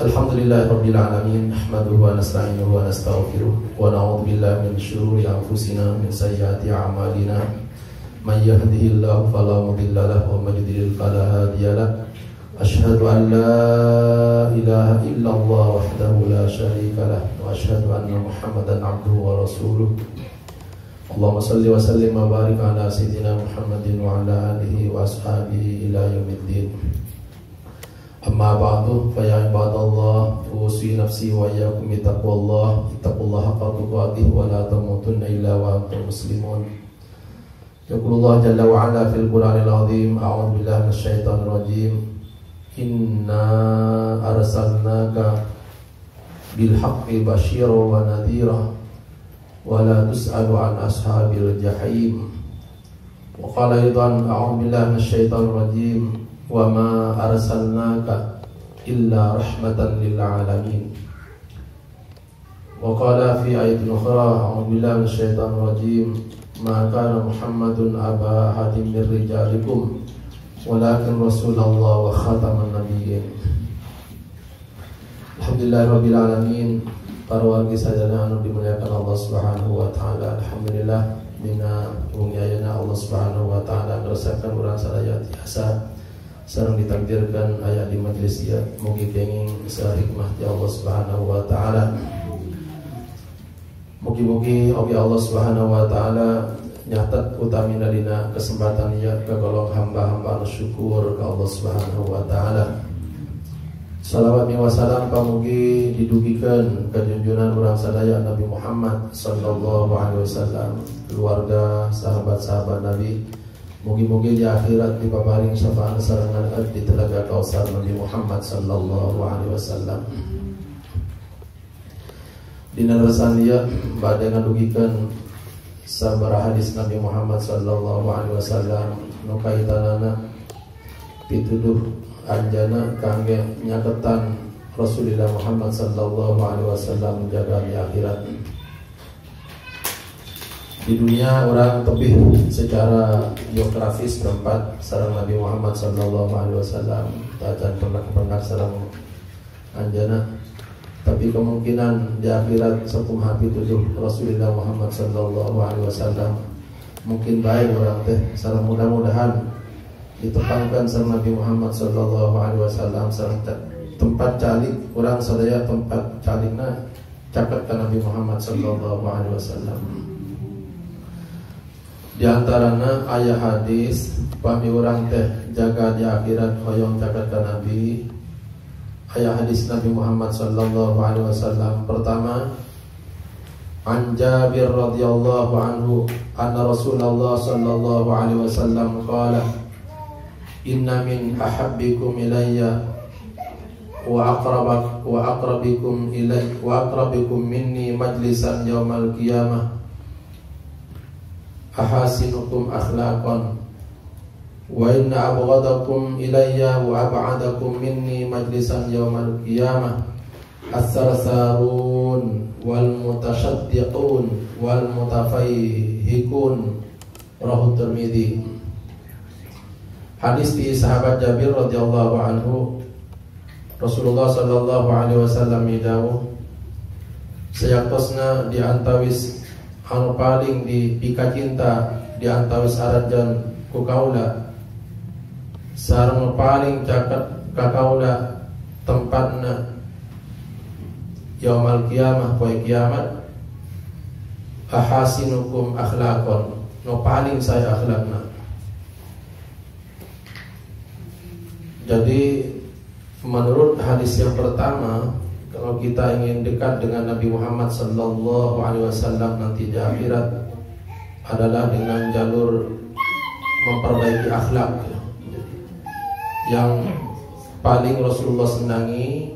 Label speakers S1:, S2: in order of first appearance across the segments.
S1: Alhamdulillahirabbil alamin, nahmaduhu wa nasta'inuhu wa nastaghfiruh wa na'udzu billahi min shururi anfusina min sayyiati a'malina. May yahdihillahu fala mudilla lahu wa may yudlil fala hadiya lahu. Asyhadu an la ilaha illallah wahdahu la syarika lahu wa asyhadu anna Muhammadan 'abduhu wa rasuluh. Allahumma shalli wa sallim wa barik ala sayyidina Muhammadin wa ala alihi wa ashabihi ila yaumiddin. Amma ba'du, fa ya ibadallah, usi nafsi wa iyyakum bittaqwallah, ittaqullaha haqqa tuqatih wa la tamutunna illa wa antum muslimun. Yaqulullah jalla wa ala fil Qur'anil azim, a'udzu billahi minasyaitonir rajim. Inna arsalnaka bil haqqi basyiran wa nadhira wa la tus'alu an ashabil jahim. Wa qala aidan, a'udzu billahi minasyaitonir rajim. Wa ma arsalnaka illa rahmatan lil alamin. Wa qala fi ayatin ukhra, a'udzu billahi minasyaitonir rajim. Ma kana Muhammadun aba ahadin min rijalikum walakin rasulullah wa khataman nabiyyin. Alhamdulillahirabbil alamin. Para warga sadana anu dimuliakan Allah Subhanahu wa taala. Alhamdulillah dina mulyana Allah Subhanahu wa taala ngerasakan urang sadaya tiasa sareng ditakdirkan aya di majelis ieu. Mugi kenging sarikmah ti Allah Subhanahu wa taala. Mugi-mugi oge Allah Subhanahu wa taala nyatet utamina dina kesempatan ieu kagolong hamba-hamba anu syukur ka Allah Subhanahu wa taala. Salawat wa salam pamugi didugikeun ka junjungan urang sadaya Nabi Muhammad sallallahu alaihi wasallam, keluarga, sahabat-sahabat Nabi. Mugi-mugi di akhirat dipaparing syafaat sarangan di telaga Kausar Nabi Muhammad sallallahu alaihi wasallam. Dina resan dia bade ngadugikeun sabaraha hadis Nabi Muhammad sallallahu alaihi wasallam nu kaitanana pituduh anjana kangge nyaketan Rasulullah Muhammad sallallahu alaihi wasallam menjaga di akhirat. Di dunia orang tebih secara geografis tempat sareng Nabi Muhammad sallallahu alaihi wasallam tajan pernah sareng anjana, tapi kemungkinan di akhirat sakumaha pituduh Rasulullah Muhammad sallallahu alaihi wasallam mungkin baik orang teh sareng mudah-mudahan ditepangkan sareng Nabi Muhammad sallallahu alaihi wasallam sareng tempat calik urang sadaya tempat calikna caket ka Nabi Muhammad sallallahu alaihi wasallam. Di antarana ayat hadis pami urang teh jaga di akhirat hoyong caket ka Nabi. Ayat hadis Nabi Muhammad sallallahu alaihi wasallam pertama, an Jabir radhiyallahu anhu anna Rasulullah sallallahu alaihi wasallam qala inna min ahabbikum ilayya wa aqrabikum minni majlisan yaumal qiyamah ahasinukum akhlaqan wa inna abghadakum ilayya wa ab'adakum minni majlisan yaumal qiyamah as-sarsarun wal mutasyaddiqun wal mutafayhikun. Rawahu Tirmidzi. Hadis di sahabat Jabir radhiyallahu anhu, Rasulullah sallallahu alaihi wasallam dawuh sayatosna di antawis anu paling dipika cinta di antawis arajan ku kaula sareng paling caket ka kaula tempatna yaumul qiyamah poe kiamat ahasinukum akhlaqan nu paling saya akhlakna. Jadi menurut hadis yang pertama, kalau kita ingin dekat dengan Nabi Muhammad sallallahu alaihi wasallam nanti di akhirat adalah dengan jalur memperbaiki akhlak. Yang paling Rasulullah senangi,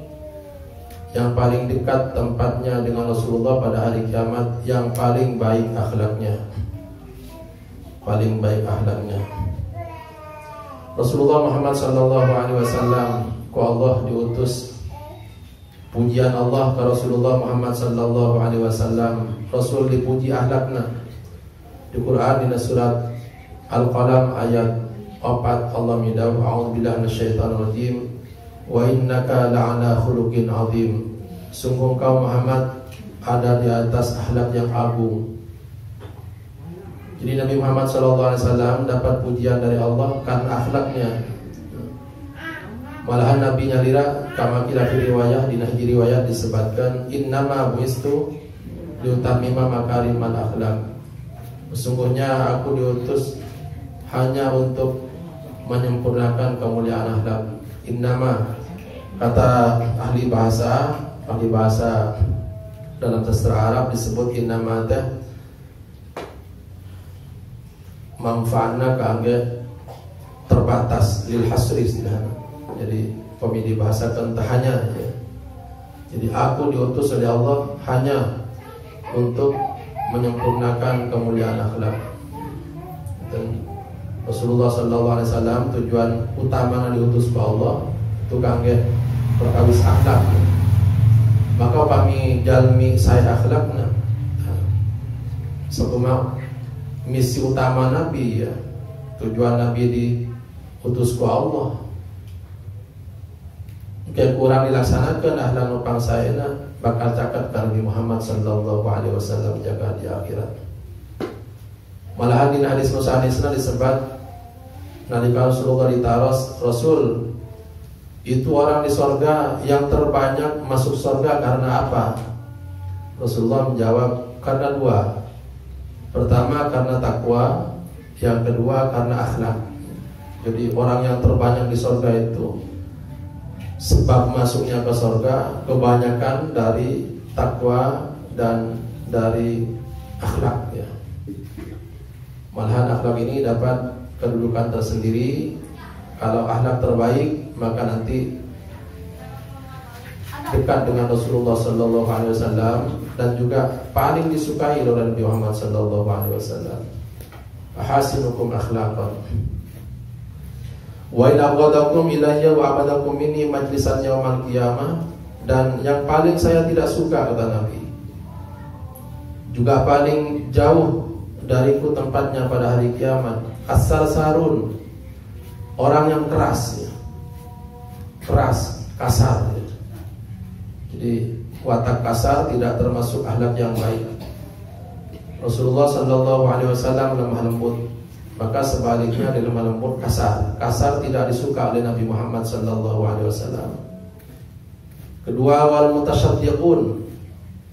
S1: yang paling dekat tempatnya dengan Rasulullah pada hari kiamat, yang paling baik akhlaknya. Paling baik akhlaknya. Rasulullah Muhammad sallallahu alaihi wasallam ku Allah diutus. Pujian Allah ke Rasulullah Muhammad sallallahu alaihi wasallam. Rasul dipuji akhlakna. Di Quran di surat Al-Qalam ayat 4 Allah midau a'udzubillahi minasyaitonir rajim wa innaka la'ala khuluqin azim. Sungguh kau Muhammad ada di atas akhlak yang agung. Jadi Nabi Muhammad SAW dapat pujian dari Allah karena akhlaknya. Malahan Nabi nyalira kama kila fi riwayah, di nahji riwayat disebutkan innama buistu liutamima makarimal akhlak. Sesungguhnya aku diutus hanya untuk menyempurnakan kemuliaan akhlak. Innama, kata ahli bahasa dalam sastra Arab disebut innama teh manfaatna kangge terbatas lil hasri istilahnya. Jadi pemilih bahasa hanya ya. Jadi aku diutus oleh Allah hanya untuk menyempurnakan kemuliaan akhlak. Dan Rasulullah SAW tujuan utama diutus ke Allah itu kangge perkawis akhlak. Maka kami jalmi saya akhlakna. Sebelum misi utama Nabi ya, tujuan Nabi diutus ku Allah. Jika kurang dilaksanakan ahlan nupang saya bakal cakat Nabi Muhammad sallallahu alaihi wasallam jaga di akhirat. Malahan di hadis musanisna disebut nalika Rasulullah ditaros Rasul itu orang di sorga yang terbanyak masuk sorga karena apa? Rasulullah menjawab karena dua. Pertama karena takwa, yang kedua karena akhlak. Jadi orang yang terbanyak di sorga itu sebab masuknya ke sorga kebanyakan dari takwa dan dari akhlak ya. Malahan akhlak ini dapat kedudukan tersendiri. Kalau akhlak terbaik maka nanti dekat dengan Rasulullah Sallallahu Alaihi Wasallam dan juga paling disukai oleh Nabi Muhammad Sallallahu Alaihi Wasallam. Ahasinukum akhlaqan. Wa in abghadakum ilayya wa abadakum minni majlisan yaumal qiyamah. Dan yang paling saya tidak suka kata Nabi, juga paling jauh dariku tempatnya pada hari kiamat, as-sarsarun, orang yang keras ya. Keras, kasar ya. Jadi watak kasar tidak termasuk akhlak yang baik. Rasulullah Sallallahu Alaihi Wasallam lemah lembut, maka sebaliknya di lemah lembut kasar. Kasar tidak disuka oleh Nabi Muhammad Sallallahu Alaihi Wasallam. Kedua, wal mutasyaddiqun.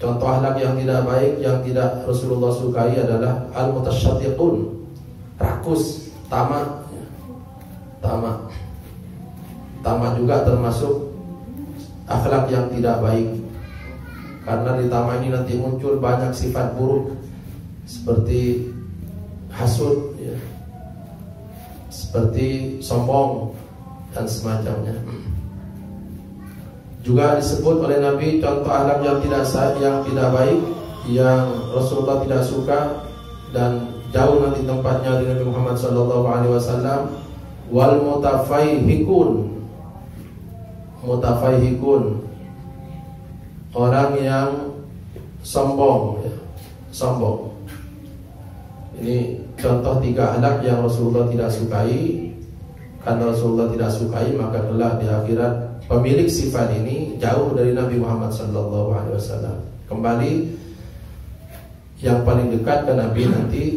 S1: Contoh akhlak yang tidak baik yang tidak Rasulullah sukai adalah al mutasyaddiqun, rakus, tamak. Tamak juga termasuk akhlak yang tidak baik. Karena di tamak ini nanti muncul banyak sifat buruk seperti hasud ya, seperti sombong dan semacamnya. Juga disebut oleh Nabi contoh akhlak yang tidak baik yang Rasulullah tidak suka dan jauh nanti tempatnya di Nabi Muhammad SAW. Wal mutafaihikun, orang yang sombong ya. Sombong. Ini contoh tiga akhlak yang Rasulullah tidak sukai. Karena Rasulullah tidak sukai maka kelak di akhirat pemilik sifat ini jauh dari Nabi Muhammad SAW. Kembali yang paling dekat ke Nabi nanti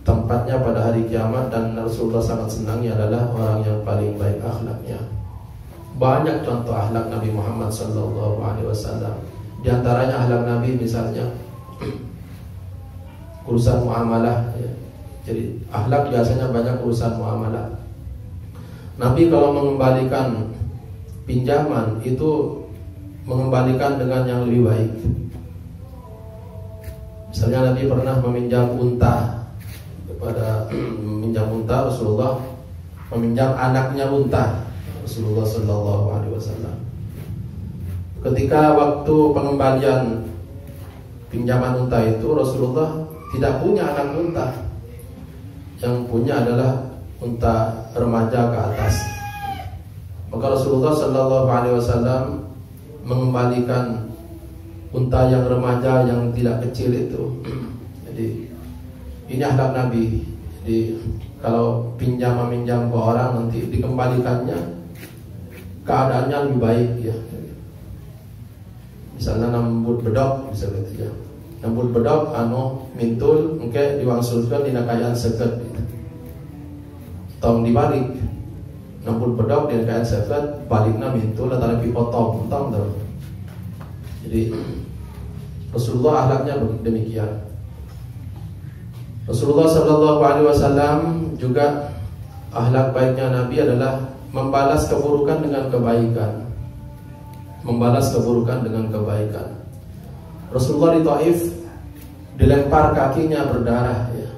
S1: tempatnya pada hari kiamat, dan Rasulullah sangat senangnya adalah orang yang paling baik akhlaknya. Banyak contoh akhlak Nabi Muhammad SAW. Di antaranya akhlak Nabi misalnya urusan muamalah ya. Jadi akhlak biasanya banyak urusan muamalah. Nabi kalau mengembalikan pinjaman itu mengembalikan dengan yang lebih baik. Misalnya Nabi pernah meminjam unta kepada Rasulullah meminjam anaknya unta Rasulullah Sallallahu Alaihi Wasallam. Ketika waktu pengembalian pinjaman unta itu Rasulullah tidak punya anak unta, yang punya adalah unta remaja ke atas. Maka Rasulullah Sallallahu Alaihi Wasallam mengembalikan unta yang remaja yang tidak kecil itu. Jadi ini akhlak Nabi. Jadi kalau meminjam ke orang nanti dikembalikannya keadaannya lebih baik ya. Misalnya nambut bedok misalnya gitu ya. Nambut bedok mintul engke diwangsulkeun dina kayaan seukeut gitu. Tong dibalik. Nambut bedok dina kayaan seukeut balikna mintul antara pipotong tong tuh. Jadi Rasulullah akhlaknya demikian. Rasulullah Shallallahu Alaihi Wasallam juga akhlak baiknya Nabi adalah membalas keburukan dengan kebaikan. Membalas keburukan dengan kebaikan. Rasulullah di Taif dilempar kakinya berdarah ya.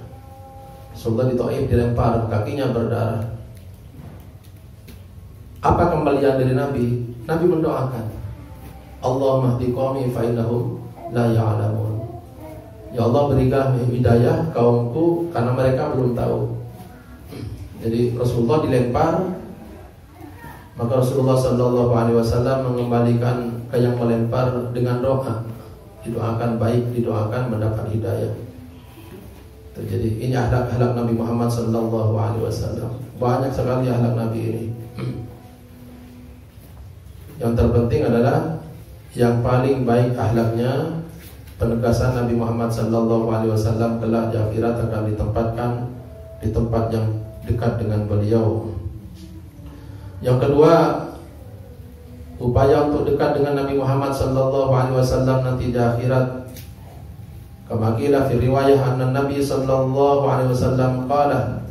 S1: Rasulullah di Taif dilempar kakinya berdarah. Apa kembalian dari Nabi? Nabi mendoakan, Allahumma hdi qaumi fa innahum la ya'lamun. Ya Allah berikan hidayah kaumku karena mereka belum tahu. Jadi Rasulullah dilempar, maka Rasulullah Shallallahu Alaihi Wasallam mengembalikan ke yang melempar dengan doa, didoakan baik, didoakan mendapat hidayah. Jadi ini akhlak Nabi Muhammad Shallallahu Alaihi Wasallam. Banyak sekali akhlak Nabi ini. Yang terpenting adalah yang paling baik akhlaknya, penegasan Nabi Muhammad Sallallahu Alaihi Wasallam kelak di akhirat akan ditempatkan di tempat yang dekat dengan beliau. Yang kedua, upaya untuk dekat dengan Nabi Muhammad Sallallahu Alaihi Wasallam nanti di akhirat. Kama qila fi riwayah anna Nabi Sallallahu Alaihi Wasallam qala,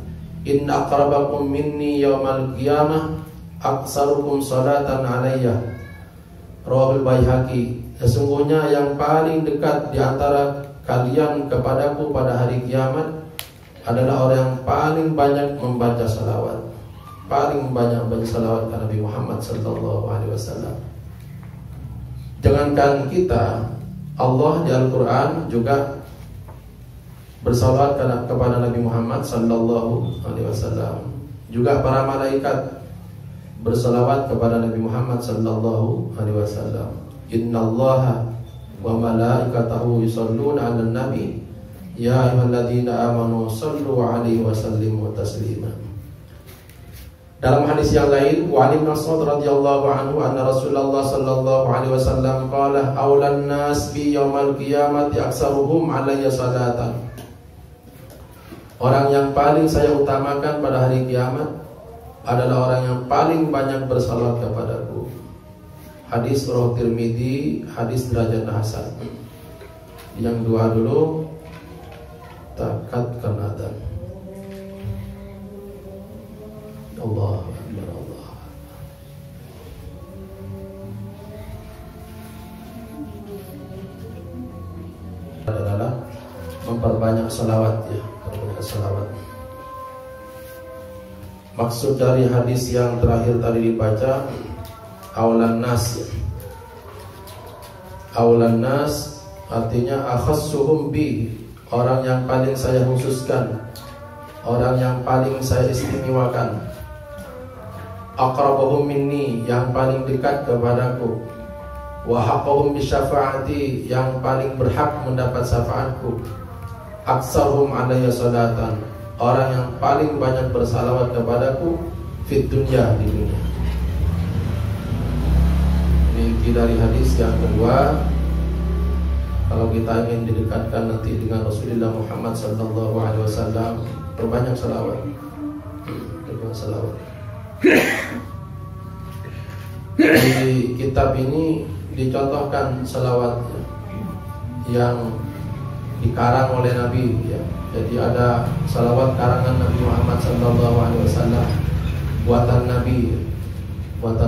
S1: inna aqrabakum minni yaumal qiyamah aksarukum salatan alayya. Rawahul Baihaqi. Sesungguhnya yang paling dekat di antara kalian kepadaku pada hari kiamat adalah orang yang paling banyak membaca salawat, paling banyak membaca salawat ke Nabi Muhammad Sallallahu Alaihi Wasallam. Jangankan kita, Allah di Al-Quran juga bersalawat kepada Nabi Muhammad Sallallahu Alaihi Wasallam. Juga para malaikat bersalawat kepada Nabi Muhammad Sallallahu Alaihi Wasallam. Innallaha wa malaikatahu yusholluna 'alan nabi ya ayyuhalladzina amanu shallu 'alaihi wa sallimu taslima. Dalam hadis yang lain, wa Ali bin Mas'ud radhiyallahu anhu anna Rasulullah sallallahu alaihi wasallam qala aulan nas bi yaumil qiyamati aktsaruhum 'alayya salatan. Orang yang paling saya utamakan pada hari kiamat adalah orang yang paling banyak bersalawat kepadaku. Hadis Rawi Tirmidzi, hadis derajat hasan. Yang dua dulu, takatkan adzan. Allah Akbar, Allah. Adalah memperbanyak salawat ya, memperbanyak salawat. Maksud dari hadis yang terakhir tadi dibaca, aulan nas. Aulan nas artinya akhassuhum bi, orang yang paling saya khususkan, orang yang paling saya istimewakan. Aqrabuhum minni, yang paling dekat kepadaku. Wa haqqahum bi syafaati, yang paling berhak mendapat syafaatku. Aktsaruhum alayya salatan, orang yang paling banyak bersalawat kepadaku fit dunya, di dunia. Ini dari hadis yang kedua. Kalau kita ingin didekatkan nanti dengan Rasulullah Muhammad sallallahu alaihi wasallam, perbanyak salawat. Perbanyak salawat. Di kitab ini dicontohkan salawat yang dikarang oleh Nabi ya. Jadi ada salawat karangan Nabi Muhammad sallallahu alaihi wasallam, buatan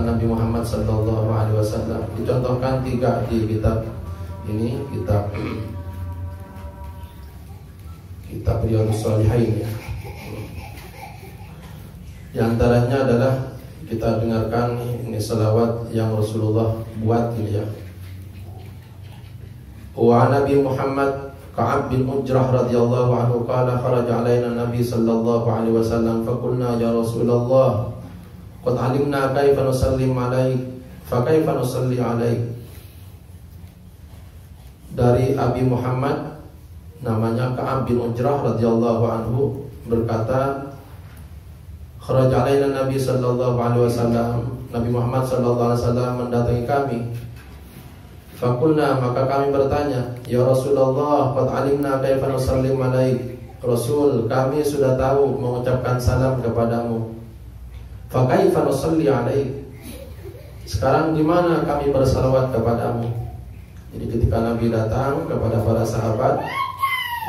S1: Nabi Muhammad sallallahu alaihi wasallam. Dicontohkan 3 di kitab ini, kitab Riyadhus Shalihin ya. Di antaranya adalah kita dengarkan ini salawat yang Rasulullah buat ini ya. Wa Nabi Muhammad Ka'ab bin Ujrah radhiyallahu anhu qala kharaja alaina Nabi sallallahu alaihi wasallam fa qulna ya Rasulullah qad alimna kaifa nusallim alaik fa kaifa nusalli alaik. Dari Abi Muhammad namanya Ka'ab bin Ujrah radhiyallahu anhu berkata, Kharaj alaina Nabi sallallahu alaihi wasallam, Nabi Muhammad sallallahu alaihi wasallam mendatangi kami. Fakulna, maka kami bertanya, ya Rasulullah, qad alimna kaifa nusallim alaik. Rasul, kami sudah tahu mengucapkan salam kepadamu. Fa kaifa nusalli alaik. Sekarang gimana kami bersalawat kepadamu? Jadi ketika Nabi datang kepada para sahabat,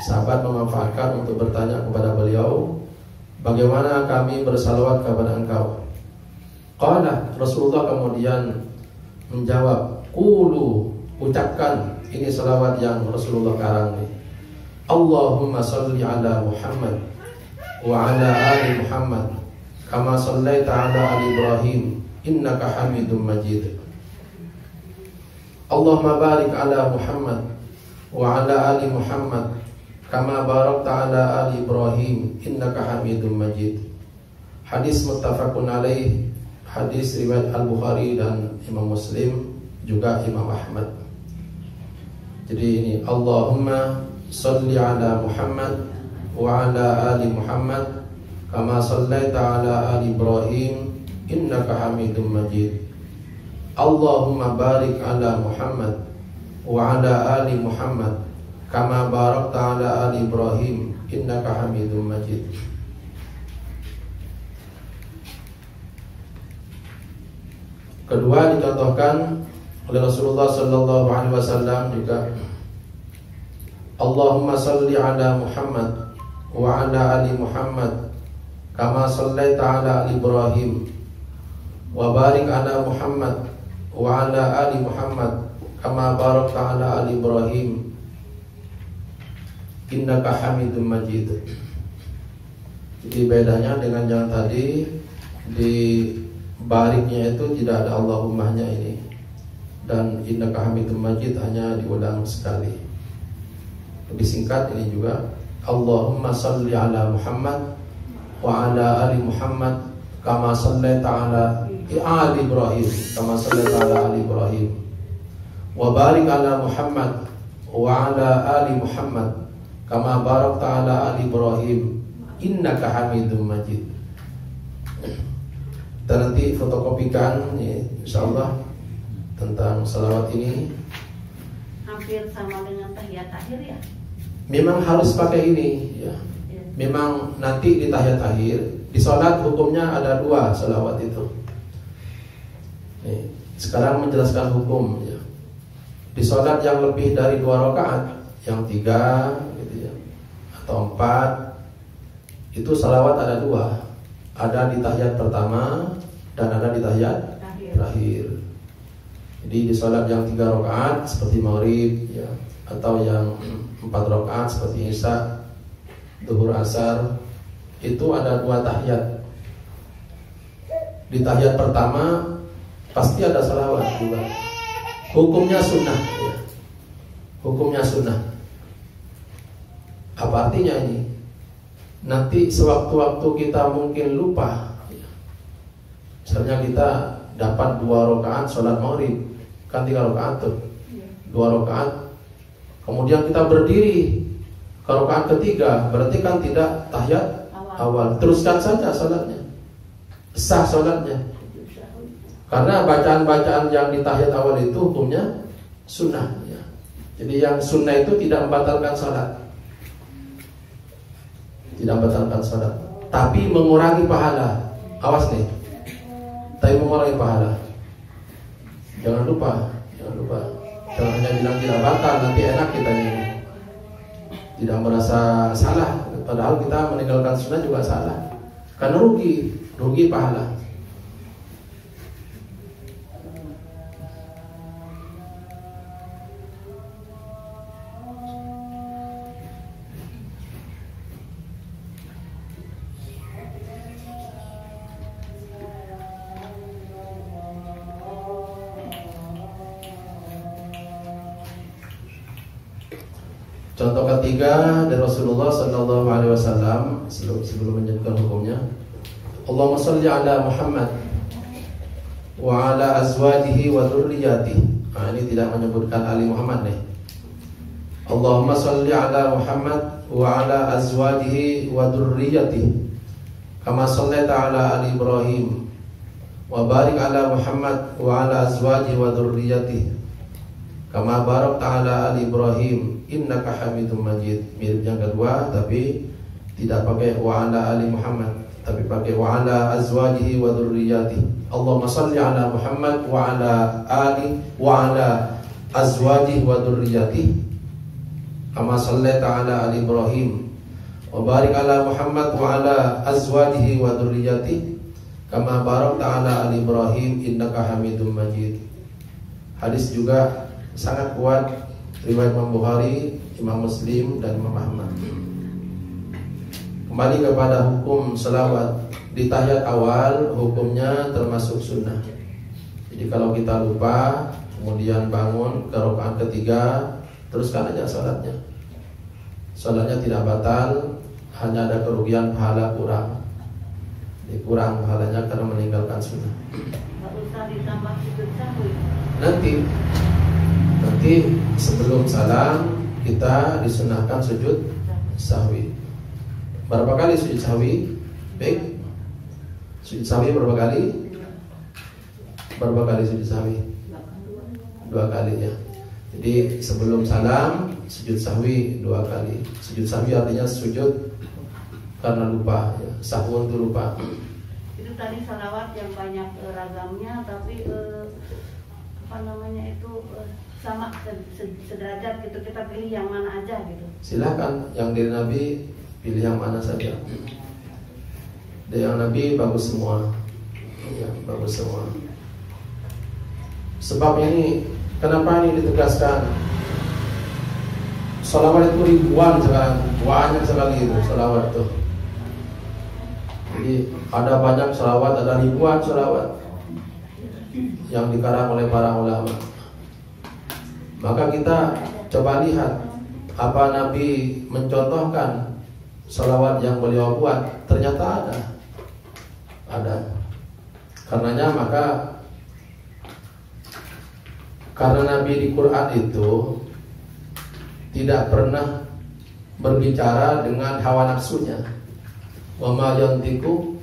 S1: sahabat memanfaatkan untuk bertanya kepada beliau, bagaimana kami bersalawat kepada engkau? Qala, Rasulullah kemudian menjawab, qulu, ucapkan, ini salawat yang Rasulullah karang ini. Allahumma salli ala Muhammad wa ala ali Muhammad kama sallaita ala ali Ibrahim innaka Hamidum Majid. Allahumma barik ala Muhammad wa ala ali Muhammad kama barakta ala ali Ibrahim innaka Hamidum Majid. Hadis muttafaqun alaih, hadis riwayat Al-Bukhari dan Imam Muslim, juga Imam Ahmad. Jadi ini Allahumma salli ala Muhammad wa ala ali Muhammad kama sallaita ala ali Ibrahim innaka Hamidum Majid. Allahumma barik ala Muhammad wa ala ali Muhammad kama barakta ala ali Ibrahim innaka Hamidum Majid. Kedua dicontohkan oleh Rasulullah sallallahu alaihi wasallam juga, Allahumma salli ala Muhammad wa ala ali Muhammad kama sallaita ala ali Ibrahim wa barik ala Muhammad wa ala ali Muhammad kama barakta ala ali Ibrahim innaka Hamidum Majid. Jadi bedanya dengan yang tadi, di bariknya itu tidak ada Allahummahnya ini, dan innaka Hamidum Majid hanya diulang sekali. Lebih singkat ini juga, Allahumma salli ala Muhammad wa ala ali Muhammad kama sallaita ala ali Ibrahim kama sallaita ala ali Ibrahim wa barik ala Muhammad wa ala ali Muhammad kama barakta ala ali Ibrahim innaka Hamidum Majid. Kita nanti fotokopikan ya, insyaallah, tentang salawat ini.
S2: Hampir sama dengan tahiyat akhir ya.
S1: Memang harus pakai ini ya. Memang nanti di tahiyat akhir, di sholat hukumnya ada 2 salawat itu. Nih, sekarang menjelaskan hukum ya. Di sholat yang lebih dari 2 rakaat, yang 3 gitu ya, atau 4, itu salawat ada 2. Ada di tahiyat pertama dan ada di tahiyat terakhir. Jadi di sholat yang 3 rakaat seperti maghrib ya, atau yang 4 rakaat seperti isya, zuhur, asar, itu ada 2 tahiyat. Di tahiyat pertama pasti ada salawat juga. Hukumnya sunnah ya. Hukumnya sunnah. Apa artinya ini? Nanti sewaktu-waktu kita mungkin lupa ya. Misalnya kita dapat 2 rakaat sholat maghrib, kan 3 rakaat tuh, 2 rakaat, kemudian kita berdiri ke rakaat ketiga, berarti kan tidak tahiyat awal. Teruskan saja sholatnya, sah sholatnya, karena bacaan-bacaan yang di tahiyat awal itu hukumnya sunnah ya. Jadi yang sunnah itu tidak membatalkan sholat, tidak membatalkan sholat, tapi mengurangi pahala. Awas nih, tapi mengurangi pahala. Jangan lupa, jangan hanya bilang tidak batal, nanti enak kita ini, tidak merasa salah, padahal kita meninggalkan sunnah juga salah, karena rugi pahala. Contoh ketiga dari Rasulullah sallallahu alaihi wasallam sebelum menyebutkan hukumnya, Allahumma shalli ala Muhammad wa ala azwajihi wa dzurriyyatihi. Nah, ini tidak menyebutkan ali Muhammad nih. Allahumma shalli ala Muhammad wa ala azwajihi wa dzurriyyatihi kama shallaita ala ali Ibrahim wa barik ala Muhammad wa ala azwajihi wa dzurriyyatihi kama barakta ala ali Ibrahim innaka Hamidum Majid. Mirip yang kedua tapi tidak pakai wa ala ali Muhammad, tapi pakai wa ala azwajihi wa dzurriyyatihi. Allahumma shalli ala Muhammad wa ala ali wa ala azwajihi wa dzurriyyatihi kama shallaita ala ali Ibrahim wa barik ala Muhammad wa ala azwajihi wa dzurriyyatihi kama barakta ala ali Ibrahim innaka Hamidum Majid. Hadis juga sangat kuat, riwayat Imam Bukhari, Imam Muslim dan Imam Ahmad. Kembali kepada hukum selawat di tahiyat awal, hukumnya termasuk sunnah. Jadi kalau kita lupa kemudian bangun ke rakaat ketiga, teruskan aja salatnya. Salatnya tidak batal, hanya ada kerugian pahala kurang. Kurang pahalanya karena meninggalkan sunnah.
S2: Nggak usah ditambah sujud sahwi.
S1: Nanti sebelum salam kita disunahkan sujud sahwi. Berapa kali sujud sahwi? Baik. Sujud sahwi berapa kali? Berapa kali sujud sahwi? 2 kali ya. Jadi sebelum salam sujud sahwi 2 kali. Sujud sahwi artinya sujud karena lupa ya. Sahwun itu lupa.
S2: Itu tadi salawat yang banyak ragamnya, tapi sama sederajat gitu, kita pilih yang mana aja gitu.
S1: Silakan, yang dari Nabi pilih yang mana saja. Dari yang Nabi bagus semua, ya bagus semua. Sebab ini, kenapa ini ditegaskan? Salawat itu ribuan sekarang, banyak sekali itu salawat itu. Jadi ada banyak salawat, ada ribuan salawat yang dikarang oleh para ulama. Maka kita coba lihat apa Nabi mencontohkan salawat yang beliau buat, ternyata ada. Karenanya maka karena Nabi di Quran itu tidak pernah berbicara dengan hawa nafsunya. Wa ma yantiqu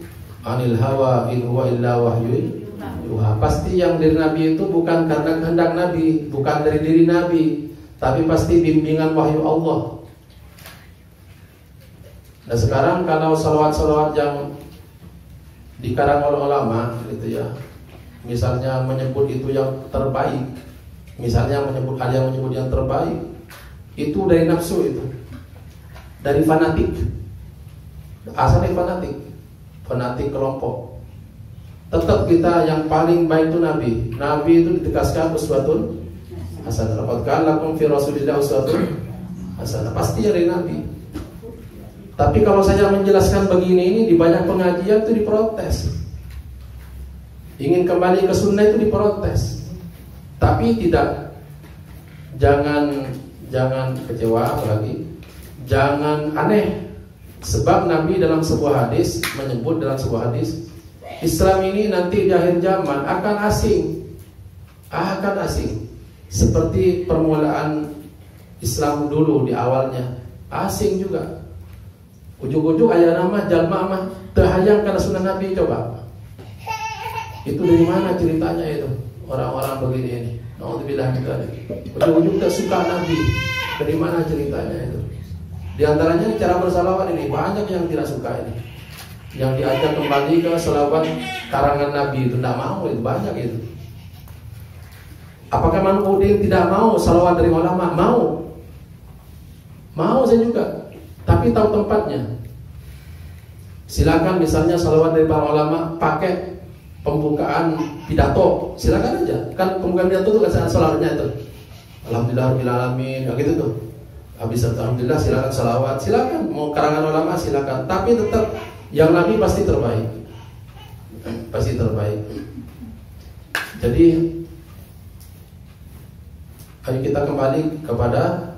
S1: anil hawa in huwa illa wahyun yuha. Pasti yang dari Nabi itu bukan karena kehendak Nabi, bukan dari diri Nabi, tapi pasti bimbingan wahyu Allah. Nah sekarang kalau salawat-salawat yang dikarang oleh ulama gitu ya, misalnya menyebut itu yang terbaik, misalnya menyebut, ada yang menyebut yang terbaik, itu dari nafsu, itu dari fanatik, asalnya fanatik kelompok. Tetap kita yang paling baik itu Nabi. Nabi itu ditegaskan uswatun hasanah. Laqad kana lakum fi Rasulillah uswatun hasanah. Pasti dari Nabi. Tapi kalau saya menjelaskan begini, ini di banyak pengajian itu diprotes. Ingin kembali ke sunnah itu diprotes. Tapi tidak, jangan kecewa lagi, jangan aneh. Sebab Nabi dalam sebuah hadis menyebut, dalam sebuah hadis, Islam ini nanti di akhir zaman akan asing, seperti permulaan Islam dulu di awalnya, asing juga. Ujung-ujung ayat nama jalma mah terhayang karena sunnah Nabi. Coba itu dari mana ceritanya itu orang-orang begini ini? Nauzubillah kita ujung-ujung tak suka Nabi, dari mana ceritanya itu? Di antaranya cara bersalawat ini banyak yang tidak suka ini, yang diajak kembali ke salawat karangan Nabi itu tidak mau, itu banyak itu. Apakah Manudin tidak mau salawat dari ulama? Mau saya juga, tapi tahu tempatnya. Silakan misalnya salawat dari para ulama pakai pembukaan pidato, silakan aja. Kan pembukaan pidato itu kan salawatnya itu, alhamdulillahirabbil alamin, kayak gitu tuh. Habis alhamdulillah silakan salawat, silakan mau karangan ulama silakan, tapi tetap yang Nabi pasti terbaik. Pasti terbaik. Jadi ayo kita kembali kepada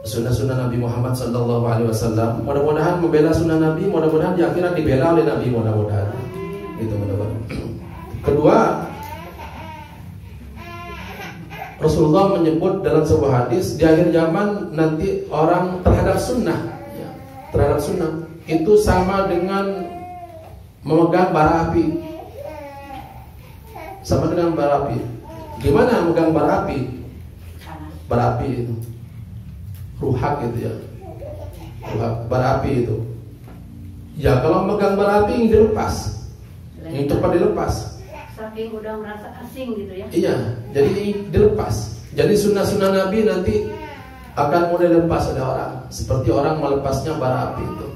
S1: sunnah-sunnah Nabi Muhammad SAW. Mudah-mudahan membela sunnah Nabi, mudah-mudahan di akhirat dibela oleh Nabi, mudah-mudahan. Itu mudah-mudahan. Kedua, Rasulullah menyebut dalam sebuah hadis, di akhir zaman nanti orang terhadap sunnah, ya, terhadap sunnah itu sama dengan memegang bara api. Sama dengan bara api. Gimana memegang bara api? Bara api itu ruhak gitu ya. Ruhak, bara api itu. Ya kalau memegang bara api ingin dilepas. Ingin cepat dilepas.
S2: Saking udah merasa asing gitu ya.
S1: Iya, jadi dilepas. Jadi sunnah-sunnah Nabi nanti akan mulai lepas oleh orang, seperti orang melepasnya bara api itu.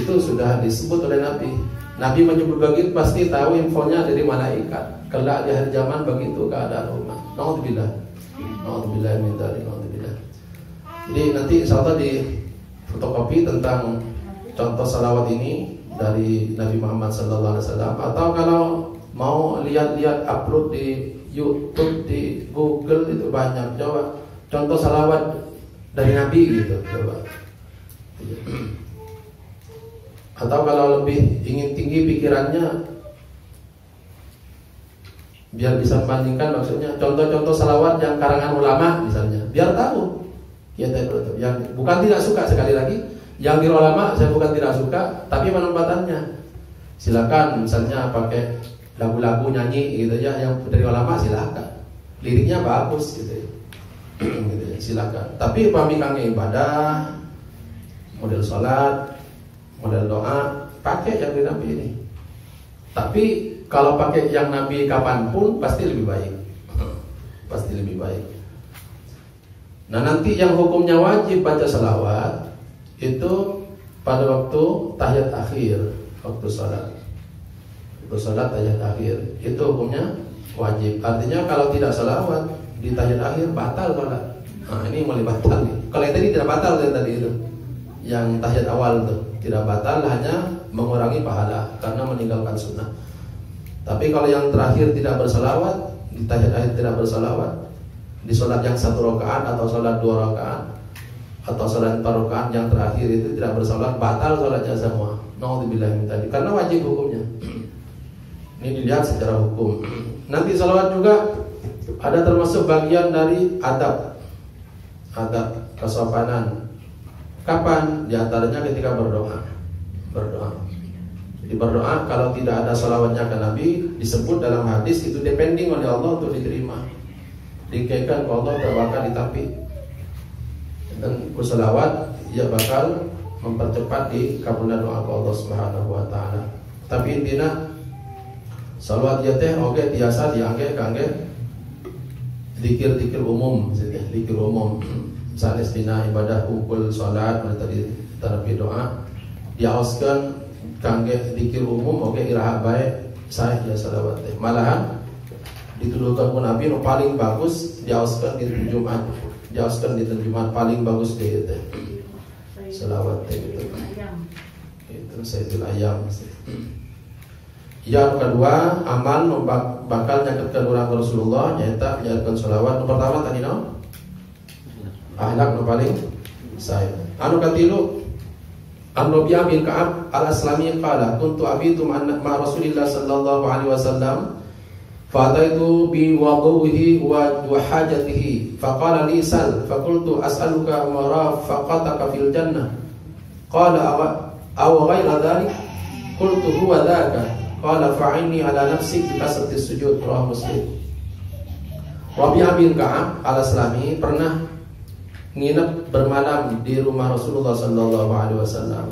S1: Itu sudah disebut oleh Nabi. Nabi menyebut begitu pasti tahu infonya dari malaikat. Kelak di akhir zaman begitu keadaan umat. Nauzubillah. Nauzubillah min dzalik. Nauzubillah. Jadi nanti insyaallah di fotokopi tentang contoh salawat ini dari Nabi Muhammad sallallahu alaihi wasallam, atau kalau mau lihat-lihat upload di YouTube, di Google itu banyak. Coba contoh salawat dari Nabi gitu, coba. Atau kalau lebih ingin tinggi pikirannya, biar bisa membandingkan, maksudnya contoh-contoh salawat yang karangan ulama misalnya, biar tahu. Ya, yang bukan tidak suka, sekali lagi, yang di ulama saya bukan tidak suka, tapi penempatannya. Silakan misalnya pakai lagu-lagu nyanyi gitu ya, yang dari ulama silakan. Liriknya bagus gitu ya. Gitu ya, silakan. Tapi pahami kangge ibadah, model sholat, model doa, pakai yang dari Nabi ini. Tapi kalau pakai yang Nabi kapanpun pasti lebih baik. Pasti lebih baik. Nah nanti yang hukumnya wajib baca salawat itu pada waktu tahiyat akhir, waktu sholat. Waktu sholat tahiyat akhir itu hukumnya wajib. Artinya kalau tidak salawat di tahiyat akhir batal sholat. Nah ini mulai batal nih. Kalau yang tadi tidak batal tadi itu, yang tahiyat awal itu tidak batal, hanya mengurangi pahala karena meninggalkan sunnah. Tapi kalau yang terakhir tidak bersalawat, di tahiyat akhir tidak bersalawat, di sholat yang 1 rakaat atau sholat 2 rakaat atau sholat 4 rakaat yang terakhir itu tidak bersalawat, batal sholatnya semua. Nauzubillah min dzalik, karena wajib hukumnya. Ini dilihat secara hukum. Nanti salawat juga ada termasuk bagian dari adab kesopanan. Kapan? Di antaranya ketika berdoa. Jadi berdoa kalau tidak ada salawatnya ke Nabi, disebut dalam hadis itu depending oleh Allah untuk diterima. Dikaikan ke Allah bakal ditampik. Dan bersalawat ia bakal mempercepat dikabulkan doa ke Allah Subhanahu wa taala. Tapi intinya salawat ya teh oke biasa diangge kangge zikir umum, zikir umum. Misalnya istina ibadah kumpul salat tadi terapi doa diaoskeun kangge zikir umum oke iraha bae sah ya salawat teh. Malahan dituduhkan ku Nabi no paling bagus diaoskeun di Jumat. Diaoskeun di Jumat paling bagus teh salawat teh gitu. Itu Sayyidul Ayam. Yang kedua, amal bakal nyaketkeun urang Rasulullah nyaeta nyaetkeun shalawat. Nu pertama tadi naon? Akhlak nu paling sae. Anu katilu, An Rabi'ah bin Ka'ab al-Aslami qala kuntu abitu ma Rasulillah sallallahu alaihi wasallam fa ataitu bi wudu'ihi wa hajatihi fa qala li sal fa qultu as'aluka marafaqataka fil jannah qala aw ghayra dhalik qultu huwa dhaka qala fa'inni ala nafsik bi kasratis sujud. Rawahu Muslim. Rabi'ah bin Ka'ab al-Aslami pernah nginep bermalam di rumah Rasulullah sallallahu alaihi wasallam.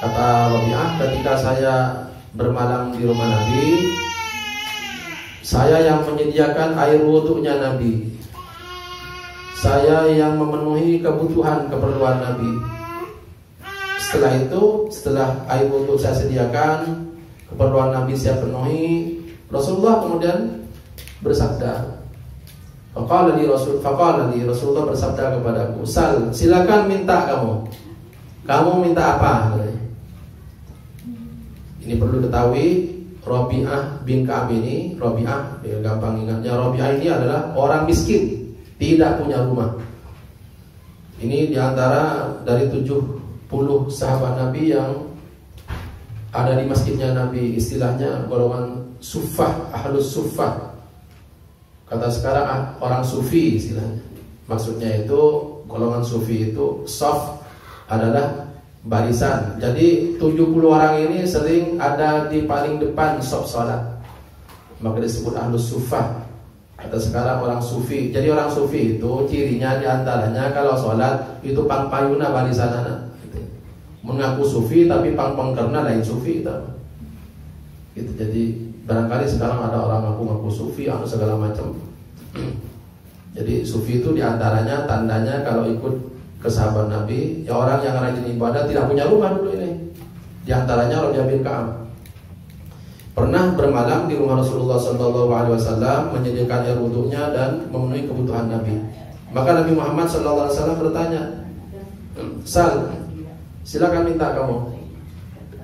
S1: Kata Rabi'ah, ketika saya bermalam di rumah Nabi, saya yang menyediakan air wudunya Nabi. Saya yang memenuhi kebutuhan keperluan Nabi. Setelah itu, setelah air wudu saya sediakan, keperluan Nabi saya penuhi, Rasulullah kemudian bersabda, Faqala li Rasulullah bersabda kepadaku, Sal, silakan minta kamu. Kamu minta apa? Ini perlu diketahui, Rabi'ah bin Ka'ab ini, Rabi'ah, gampang ingatnya, Rabi'ah ini adalah orang miskin, tidak punya rumah. Ini diantara dari 70 sahabat Nabi yang ada di masjidnya Nabi, istilahnya golongan suffah, ahlus suffah. Kata sekarang orang sufi istilahnya. Maksudnya itu golongan sufi itu saf adalah barisan. Jadi 70 orang ini sering ada di paling depan sop sholat, maka disebut ahlus sufah atau sekarang orang sufi. Jadi orang sufi itu cirinya diantaranya kalau sholat itu pang-payuna barisan anak gitu. Mengaku sufi tapi pang-pangkerna lain sufi gitu. Jadi barangkali sekarang ada orang ngaku sufi atau segala macam. Jadi sufi itu diantaranya tandanya kalau ikut ke sahabat Nabi, ya orang yang rajin ibadah, tidak punya rumah dulu ini. Diantaranya Rabi'ah bin Ka'ab pernah bermalam di rumah Rasulullah SAW, menyediakan air wudhunya dan memenuhi kebutuhan Nabi. Maka Nabi Muhammad SAW bertanya, Sal, silakan minta kamu.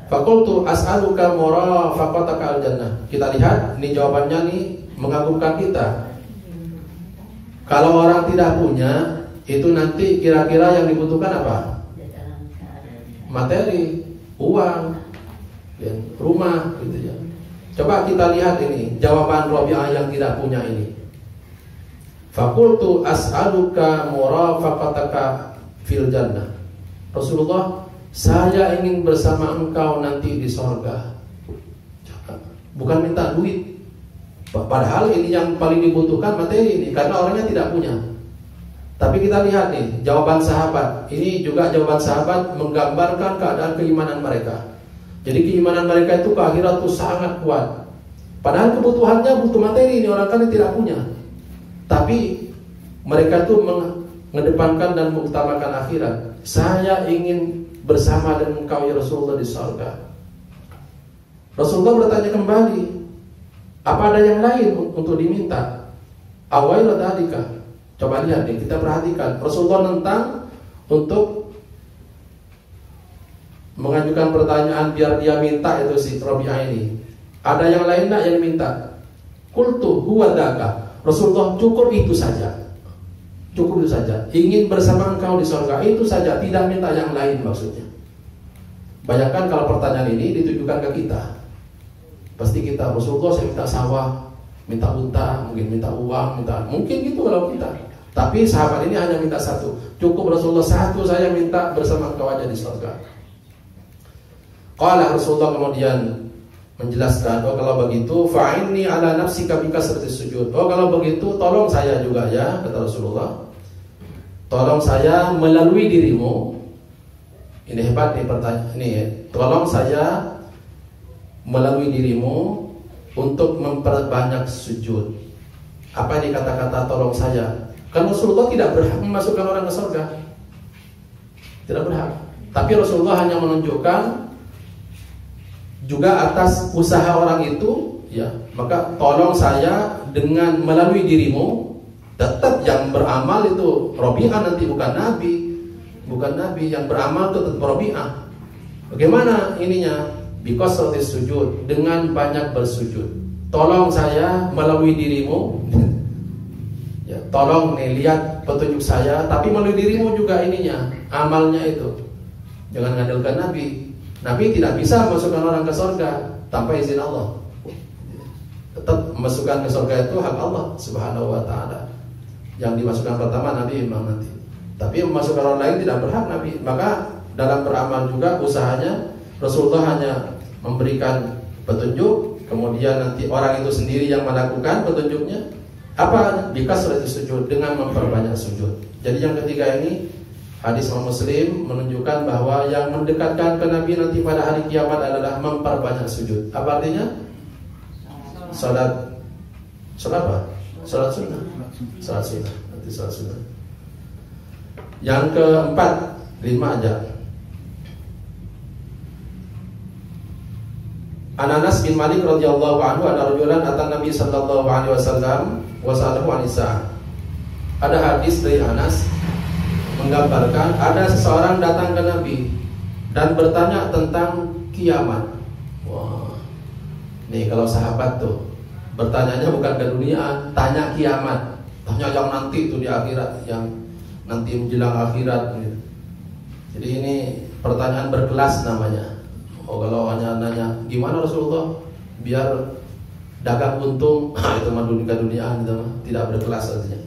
S1: Fakultu as'aluka murafaqataka al-jannah. Kita lihat, ini jawabannya nih mengagumkan kita. Kalau orang tidak punya, itu nanti kira-kira yang dibutuhkan apa? Materi, uang, rumah gitu ya. Coba kita lihat ini jawaban Rabi'ah yang tidak punya ini. Fakultu as'aluka murafaqataka fil jannah. Rasulullah, saya ingin bersama engkau nanti di sorga. Bukan minta duit. Padahal ini yang paling dibutuhkan materi ini, karena orangnya tidak punya. Tapi kita lihat nih jawaban sahabat. Ini juga jawaban sahabat menggambarkan keadaan keimanan mereka. Jadi keimanan mereka itu ke akhirat itu sangat kuat. Padahal kebutuhannya butuh materi, ini orang kan tidak punya. Tapi mereka itu mengedepankan dan mengutamakan akhirat. Saya ingin bersama dengan engkau ya Rasulullah di surga. Rasulullah bertanya kembali, apa ada yang lain untuk diminta? Awailah dalika. Coba lihat nih, kita perhatikan. Rasulullah nentang untuk mengajukan pertanyaan biar dia minta itu si Rabi'ah ini. Ada yang lain enggak yang minta? Qultu huwa dzaka. Rasulullah, cukup itu saja. Cukup itu saja. Ingin bersama engkau di surga, itu saja, tidak minta yang lain maksudnya. Bayangkan kalau pertanyaan ini ditujukan ke kita. Pasti kita, Rasulullah saya minta sawah, minta unta, mungkin minta uang, mungkin gitu kalau kita. Tapi sahabat ini hanya minta satu. Cukup Rasulullah, satu saya minta bersama engkau aja di surga. Qala Rasulullah kemudian menjelaskan, oh kalau begitu fa'inni ala nafsika bikasrati sujud. Oh kalau begitu tolong saya juga ya, kata Rasulullah. Tolong saya melalui dirimu. Ini hebat nih pertanyaan ini ya. Tolong saya melalui dirimu untuk memperbanyak sujud. Apa ini kata-kata tolong saya? Kan Rasulullah tidak berhak memasukkan orang ke surga. Tidak berhak. Tapi Rasulullah hanya menunjukkan juga atas usaha orang itu, ya, maka tolong saya dengan melalui dirimu. Tetap yang beramal itu Rabi'ah nanti, bukan Nabi yang beramal itu tetap Rabi'ah. Bagaimana ininya? Because of this sujud, dengan banyak bersujud. Tolong saya melalui dirimu. Ya, tolong nih lihat petunjuk saya, tapi melalui dirimu juga ininya, amalnya itu. Jangan ngandalkan Nabi. Nabi tidak bisa memasukkan orang ke surga tanpa izin Allah. Tetap memasukkan ke surga itu hak Allah Subhanahu wa ta'ala. Yang dimasukkan pertama Nabi Imam nanti. Tapi memasukkan orang lain tidak berhak Nabi. Maka dalam beramal juga usahanya Rasulullah hanya memberikan petunjuk, kemudian nanti orang itu sendiri yang melakukan petunjuknya. Apa? Bikasrati sujud, dengan memperbanyak sujud. Jadi yang ketiga ini hadis Muslim menunjukkan bahwa yang mendekatkan ke Nabi nanti pada hari kiamat adalah memperbanyak sujud. Apa artinya? Salat apa? Salat sunnah. Nanti salat sunnah. Yang keempat, 5 aja. Anas bin Malik radhiyallahu anhu, ada rajulan atan Nabi sallallahu alaihi wasallam wa sa'alahu an-nisa. Ada hadis dari Anas menggambarkan ada seseorang datang ke Nabi dan bertanya tentang kiamat. Wah, nih kalau sahabat tuh bertanyanya bukan ke dunia, tanya kiamat, tanya yang nanti itu di akhirat, yang nanti menjelang akhirat. Jadi ini pertanyaan berkelas namanya. Oh kalau hanya nanya gimana Rasulullah biar dagang untung, itu mah dunia gitu, tidak berkelas artinya.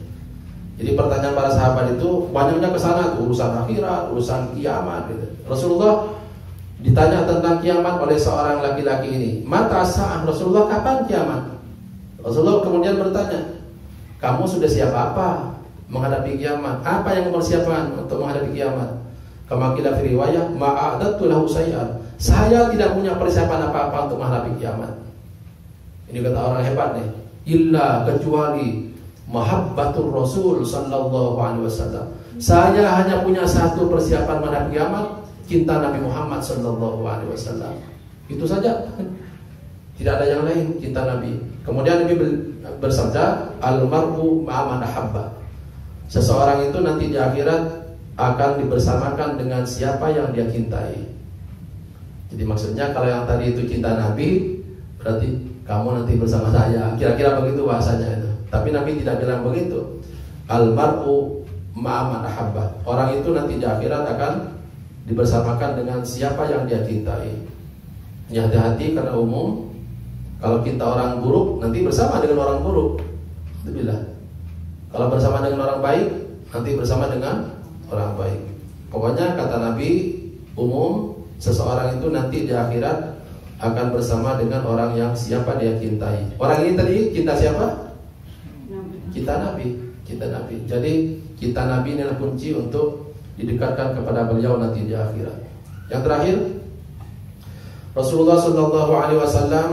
S1: Jadi pertanyaan para sahabat itu banyaknya ke sana, urusan akhirat, urusan kiamat gitu. Rasulullah ditanya tentang kiamat oleh seorang laki-laki ini. Mata sa'ah, Rasulullah, kapan kiamat? Rasulullah kemudian bertanya, kamu sudah siap apa menghadapi kiamat? Apa yang mempersiapkan untuk menghadapi kiamat? Kama qila fi riwayah, ma'adatu lahu syai'an. Saya tidak punya persiapan apa-apa untuk menghadapi kiamat. Ini kata orang hebat nih. Illa, kecuali mahabbatur Rasul sallallahu alaihi wasallam. Saya hanya punya satu persiapan menghadapi kiamat, cinta Nabi Muhammad sallallahu alaihi wasallam. Itu saja. Tidak ada yang lain, cinta Nabi. Kemudian Nabi bersabda, al-mar'u ma'a man ahabba. Seseorang itu nanti di akhirat akan dibersamakan dengan siapa yang dia cintai. Jadi maksudnya kalau yang tadi itu cinta Nabi, berarti kamu nanti bersama saya. Kira-kira begitu bahasanya itu. Tapi Nabi tidak bilang begitu. Al-mar'u ma'a man ahabba. Orang itu nanti di akhirat akan dibersamakan dengan siapa yang dia cintai. Ya, hati-hati karena umum kalau kita orang buruk nanti bersama dengan orang buruk. Alhamdulillah. Kalau bersama dengan orang baik nanti bersama dengan orang baik. Pokoknya kata Nabi umum seseorang itu nanti di akhirat akan bersama dengan orang yang siapa dia cintai. Orang ini tadi cinta siapa? Cinta Nabi, cinta Nabi. Jadi cinta Nabi inilah kunci untuk didekatkan kepada beliau nanti di akhirat. Yang terakhir, Rasulullah Shallallahu Alaihi Wasallam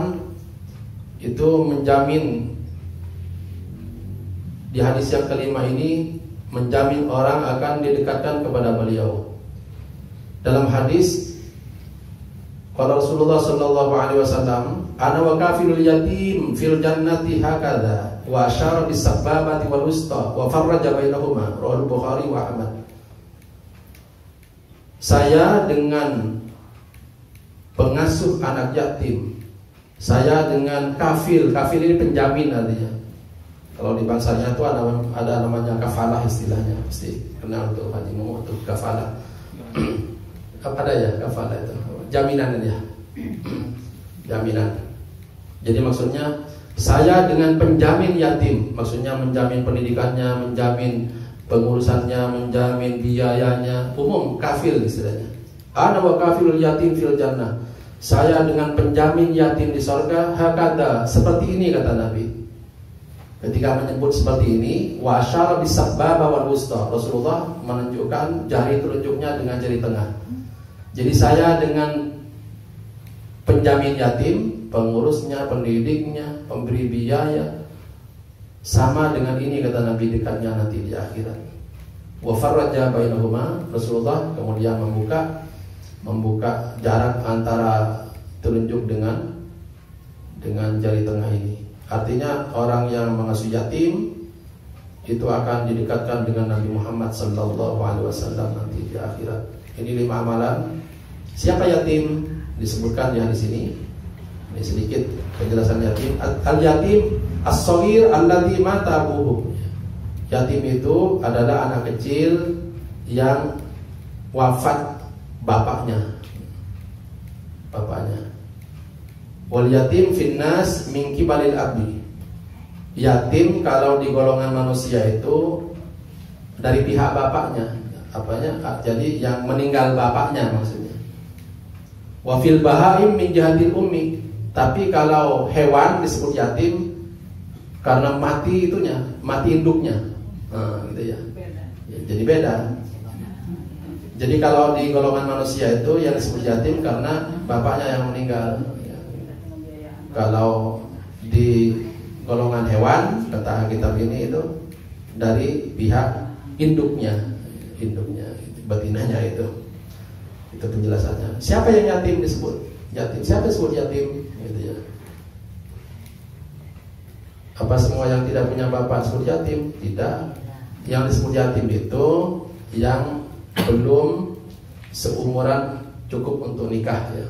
S1: itu menjamin di hadis yang kelima ini, menjamin orang akan didekatkan kepada beliau. Dalam hadis, kalau Rasulullah Shallallahu Alaihi Wasallam, ana wa kafilul yatim fil jannati hakadha wa asyara bis sababati wal wusta wa farraja bainahuma, rawahu Bukhari wa Ahmad. Saya dengan pengasuh anak yatim, saya dengan kafil ini penjamin artinya. Kalau di bangsanya itu ada namanya kafalah istilahnya, pasti kenal untuk Haji Mumu untuk kafalah. Ada ya kafalah itu, jaminan ini ya, jaminan. Jadi maksudnya saya dengan penjamin yatim, maksudnya menjamin pendidikannya, menjamin pengurusannya, menjamin biayanya, umum kafil istilahnya. Ana wa kafilul yatim fil jannah. Saya dengan penjamin yatim di surga, hakada, seperti ini kata Nabi. Ketika menyebut seperti ini, wa asyara bis sababa wal wusta, Rasulullah menunjukkan jari telunjuknya dengan jari tengah. Jadi saya dengan penjamin yatim, pengurusnya, pendidiknya, pemberi biaya, sama dengan ini kata Nabi dekatnya nanti di akhirat. Wa farraja bainahuma, Rasulullah kemudian membuka jarak antara telunjuk dengan jari tengah ini. Artinya orang yang mengasuh yatim itu akan didekatkan dengan Nabi Muhammad sallallahu alaihi wasallam nanti di akhirat. Ini 5 amalan. Siapa yatim? Disebutkan di hadis ini. Ini sedikit penjelasan yatim. Al-yatim as-shaghir alladzi mata abuhu. Yatim itu adalah anak kecil yang wafat bapaknya. Wal yatim finnas min kibalil abi. Yatim kalau di golongan manusia itu dari pihak bapaknya. Apanya? Jadi yang meninggal bapaknya maksudnya. Wa fil bahaim min jihadil ummi. Tapi kalau hewan disebut yatim karena mati itunya, mati induknya. Nah, gitu ya. Jadi beda. Jadi kalau di golongan manusia itu yang disebut yatim karena bapaknya yang meninggal. Kalau di golongan hewan kata kitab ini itu dari pihak induknya, betinanya itu penjelasannya. Siapa yang yatim disebut yatim? Siapa disebut yatim? Gitu ya. Apa semua yang tidak punya bapak disebut yatim? Tidak. Yang disebut yatim itu yang belum seumuran cukup untuk nikah ya.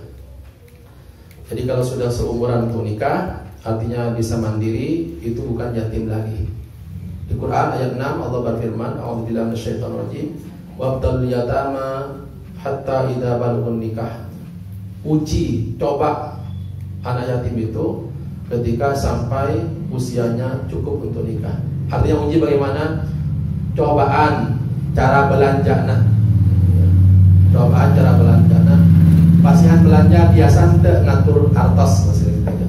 S1: Jadi kalau sudah seumuran untuk nikah, artinya bisa mandiri, itu bukan yatim lagi. Di Quran ayat 6 Allah berfirman, a'udzubillahi minasyaitonir rajim, wabtalul yatama hatta idza balagun nikah. Uji, coba anak yatim itu ketika sampai usianya cukup untuk nikah. Artinya uji bagaimana? cobaan cara belanja nah. Cobaan cara belanja nah. Pasihan belanja biasa teu ngatur artos masih kita.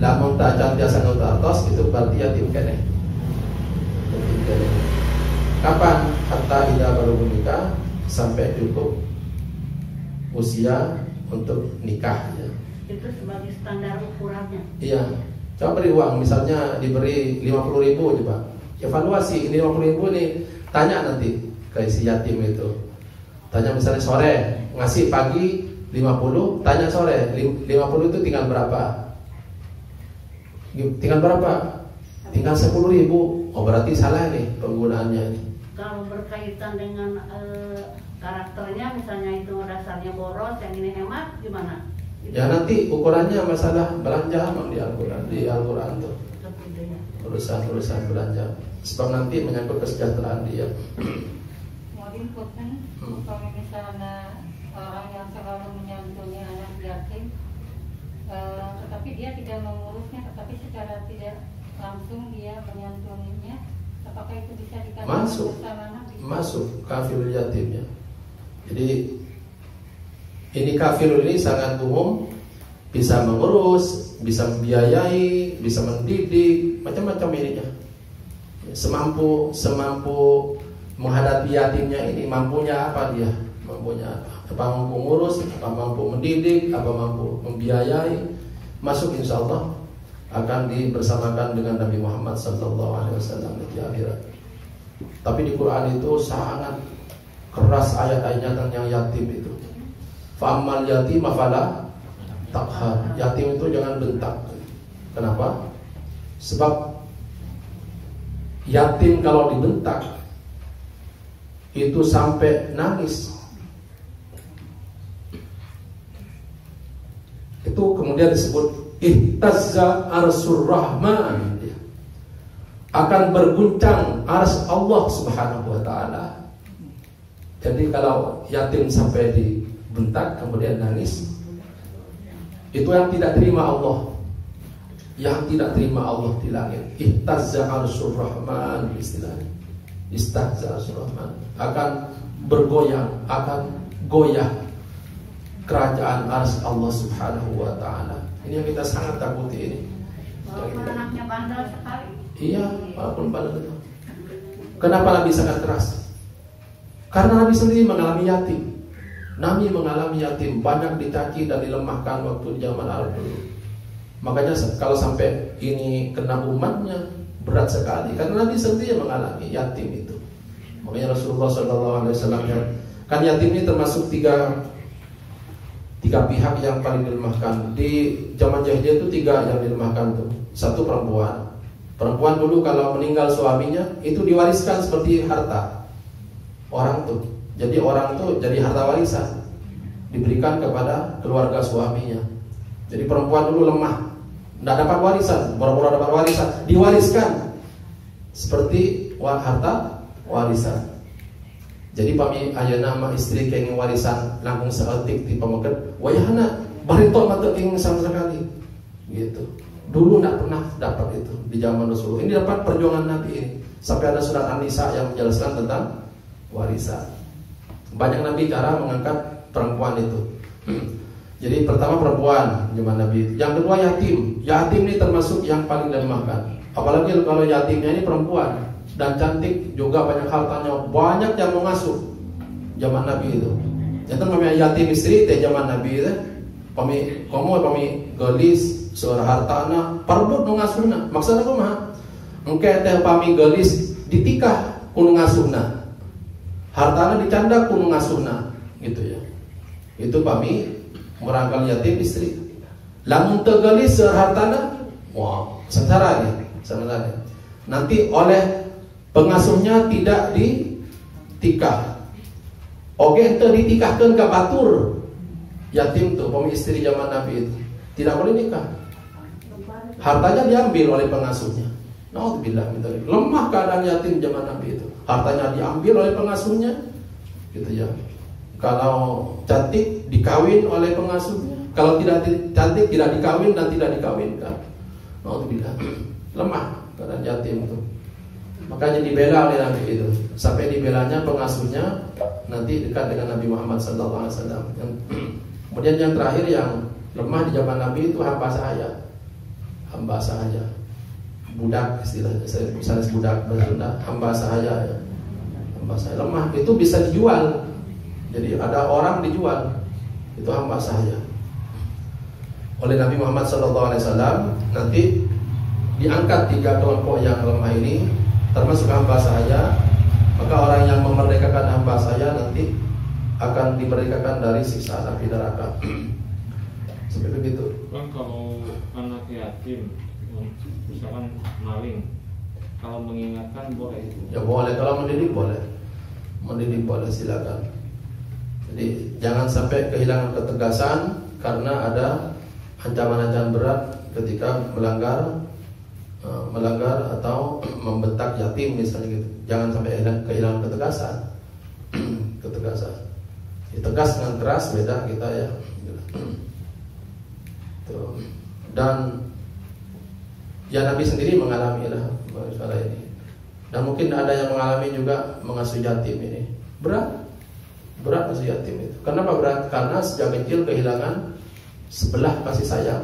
S1: Lamun tak can biasa ngatur artos itu berarti yatim keneh. Kapan? Hatta idza baru nikah, sampai cukup usia untuk nikah ya.
S2: Itu sebagai standar ukurannya.
S1: Iya. Coba beri uang, misalnya diberi 50.000 coba. Evaluasi ini 50.000 nih, tanya nanti ke si yatim itu. Tanya misalnya sore, ngasih pagi 50, tanya sore 50 itu tinggal berapa? Tinggal berapa? Tinggal 10.000. Oh berarti salah nih penggunaannya nih.
S2: Kalau berkaitan dengan karakternya, misalnya itu dasarnya boros, yang ini hemat, gimana?
S1: Ya nanti ukurannya masalah belanja di Al-Quran tuh. Urusan belanja. Sebab nanti menyangkut kesejahteraan dia.
S3: Mau input kan, kalau misalnya orang yang selalu menyantuni anak yatim, tetapi dia tidak mengurusnya, tetapi secara tidak langsung dia menyantuninya, apakah itu bisa dikatakan bersama anak?
S1: Masuk kafirul yatimnya. Jadi ini kafirul ini sangat umum, bisa mengurus, bisa membiayai, bisa mendidik, macam-macam ininya. Semampu menghadapi yatimnya ini, mampunya apa dia? Mampunya apa mampu ngurus, apa mampu mendidik, apa mampu membiayai, masuk insya Allah akan dibersamakan dengan Nabi Muhammad SAW di akhirat. Tapi di Quran itu sangat keras ayat-ayatnya tentang yatim itu. Fa'ammal yatim fala taqhar. Yatim itu jangan bentak. Kenapa? Sebab yatim kalau dibentak itu sampai nangis. Itu kemudian disebut ihtazza arsyur rahman, akan berguncang arsy Allah Subhanahu wa taala. Jadi kalau yatim sampai dibentak kemudian nangis, itu yang tidak terima Allah. Yang tidak terima Allah di langit. Ihtazza arsyur rahman, istilahnya. Istahza arsyur rahman, akan bergoyang, akan goyah kerajaan arsy Allah Subhanahu wa taala. Ini yang kita sangat takuti ini.
S2: Walaupun anaknya bandel sekali.
S1: Iya, walaupun bandel itu. Kenapa Nabi sangat keras? Karena Nabi sendiri mengalami yatim. Nabi mengalami yatim, banyak dicaci dan dilemahkan waktu di zaman Arab dulu. Makanya kalau sampai ini kena umatnya berat sekali, karena Nabi sendiri mengalami yatim itu. Makanya Rasulullah SAW kan yatim ini termasuk tiga pihak yang paling dilemahkan. Di zaman jahiliyah itu 3 yang dilemahkan tuh. Satu perempuan. Perempuan dulu kalau meninggal suaminya itu diwariskan seperti harta orang tuh. Jadi orang tuh jadi harta warisan, diberikan kepada keluarga suaminya. Jadi perempuan dulu lemah, tidak dapat warisan, pura-pura dapat warisan, diwariskan seperti harta warisan. Jadi pami ayeuna mah istri kenging warisan langkung saeutik ti pameukeun wayahna bariton mah teu kenging sama sekali. Gitu. Dulu tidak pernah dapat itu di zaman Rasulullah. Ini dapat perjuangan Nabi ini. Sampai ada surat An-Nisa yang menjelaskan tentang warisan. Banyak Nabi cara mengangkat perempuan itu. Jadi pertama perempuan zaman Nabi. Yang kedua yatim. Yatim ini termasuk yang paling dilemahkan. Apalagi kalau yatimnya ini perempuan dan cantik, juga banyak hartanya, banyak yang mengasuh zaman Nabi itu. Itu namanya yatim istri teh zaman Nabi itu. Pami gelis seorang hartana parbut ngasuhna. Maksudna kumaha? Engke teh pami gelis ditikah kudu ngasuhna. Hartana dicandak kudu ngasuhna, gitu ya. Itu pami merangkal yatim istri. Lamun teu gelis seorang hartana, wah, sengsara nih, sebenarnya. Nanti oleh pengasuhnya tidak ditikah. Oke, ente ditikahkeun ka batur. Yatim tuh, pemi istri zaman Nabi itu tidak boleh nikah. Hartanya diambil oleh pengasuhnya. Nauzubillah min dzalik. Lemah keadaan yatim zaman Nabi itu. Hartanya diambil oleh pengasuhnya. Gitu ya. Kalau cantik dikawin oleh pengasuhnya. Kalau tidak cantik tidak dikawin dan tidak dikawinkan. Nauzubillah. Lemah keadaan yatim itu. Makanya dibela oleh Nabi itu. Sampai dibelanya pengasuhnya nanti dekat dengan Nabi Muhammad SAW. Kemudian yang terakhir yang lemah di zaman Nabi itu hamba sahaya. Hamba sahaya, budak istilahnya, saya budak bersunda, hamba sahaya ya. Hamba sahaya lemah, itu bisa dijual. Jadi ada orang dijual, itu hamba sahaya. Oleh Nabi Muhammad SAW nanti diangkat 3 kelompok yang lemah ini, termasuk hamba sahaya. Maka orang yang memerdekakan hamba sahaya nanti akan dimerdekakan dari siksa api neraka. Seperti begitu.
S4: Bang, kalau anak yatim, misalkan maling, kalau mengingatkan boleh itu?
S1: Ya boleh, kalau mendidik boleh. Mendidik boleh, silakan. Jadi jangan sampai kehilangan ketegasan karena ada ancaman-ancaman berat ketika melanggar atau membentak yatim misalnya gitu. Jangan sampai kehilangan ketegasan. Ketegasan. Tegas dengan keras beda kita ya. Dan ya Nabi sendiri mengalami lah masalah ini. Dan mungkin ada yang mengalami juga mengasuh yatim ini. Berat mengasuh yatim itu. Kenapa berat? Karena sejak kecil kehilangan sebelah kasih sayang.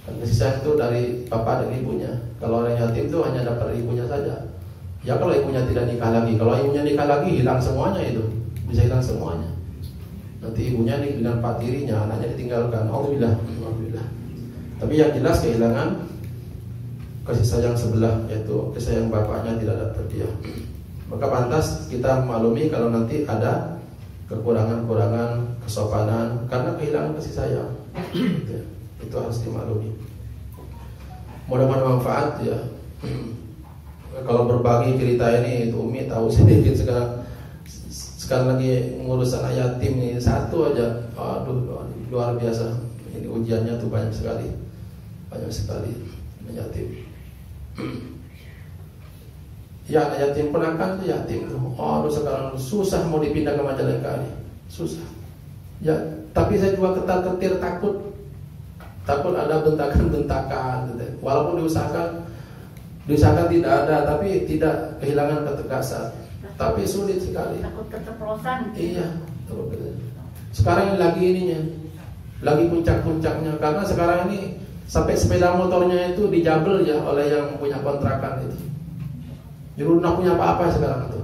S1: Kasih sayang itu dari bapak dan ibunya. Kalau orang yatim itu hanya dapat ibunya saja. Ya kalau ibunya tidak nikah lagi, kalau ibunya nikah lagi hilang semuanya itu, bisa hilang semuanya. Nanti ibunya dengan 4 tirinya, anaknya ditinggalkan. Alhamdulillah. Tapi yang jelas kehilangan kasih sayang sebelah, yaitu kasih sayang bapaknya tidak dapat dia. Maka pantas kita maklumi kalau nanti ada kekurangan kesopanan karena kehilangan kasih sayang. Itu harus dimaklumi. Mudah-mudahan manfaat ya. Kalau berbagi cerita ini, itu Umi tahu sedikit sekarang lagi ngurus anak yatim ini satu aja. Aduh, luar biasa. Ini ujiannya tuh banyak sekali yatim. Ya anak yatim penakan tuh yatim tuh. Aduh sekarang susah mau dipindah ke Majalengka ini, susah. Ya tapi saya juga ketar-ketir takut ada bentakan gitu. Walaupun diusahakan tidak ada, tapi tidak kehilangan ketegasan. Tapi sulit sekali.
S2: Takut keceplosan.
S1: Iya. Sekarang lagi ininya, lagi puncak-puncaknya karena sekarang ini sampai sepeda motornya itu dijabel ya oleh yang punya kontrakan itu. Jadi udah punya apa-apa sekarang itu.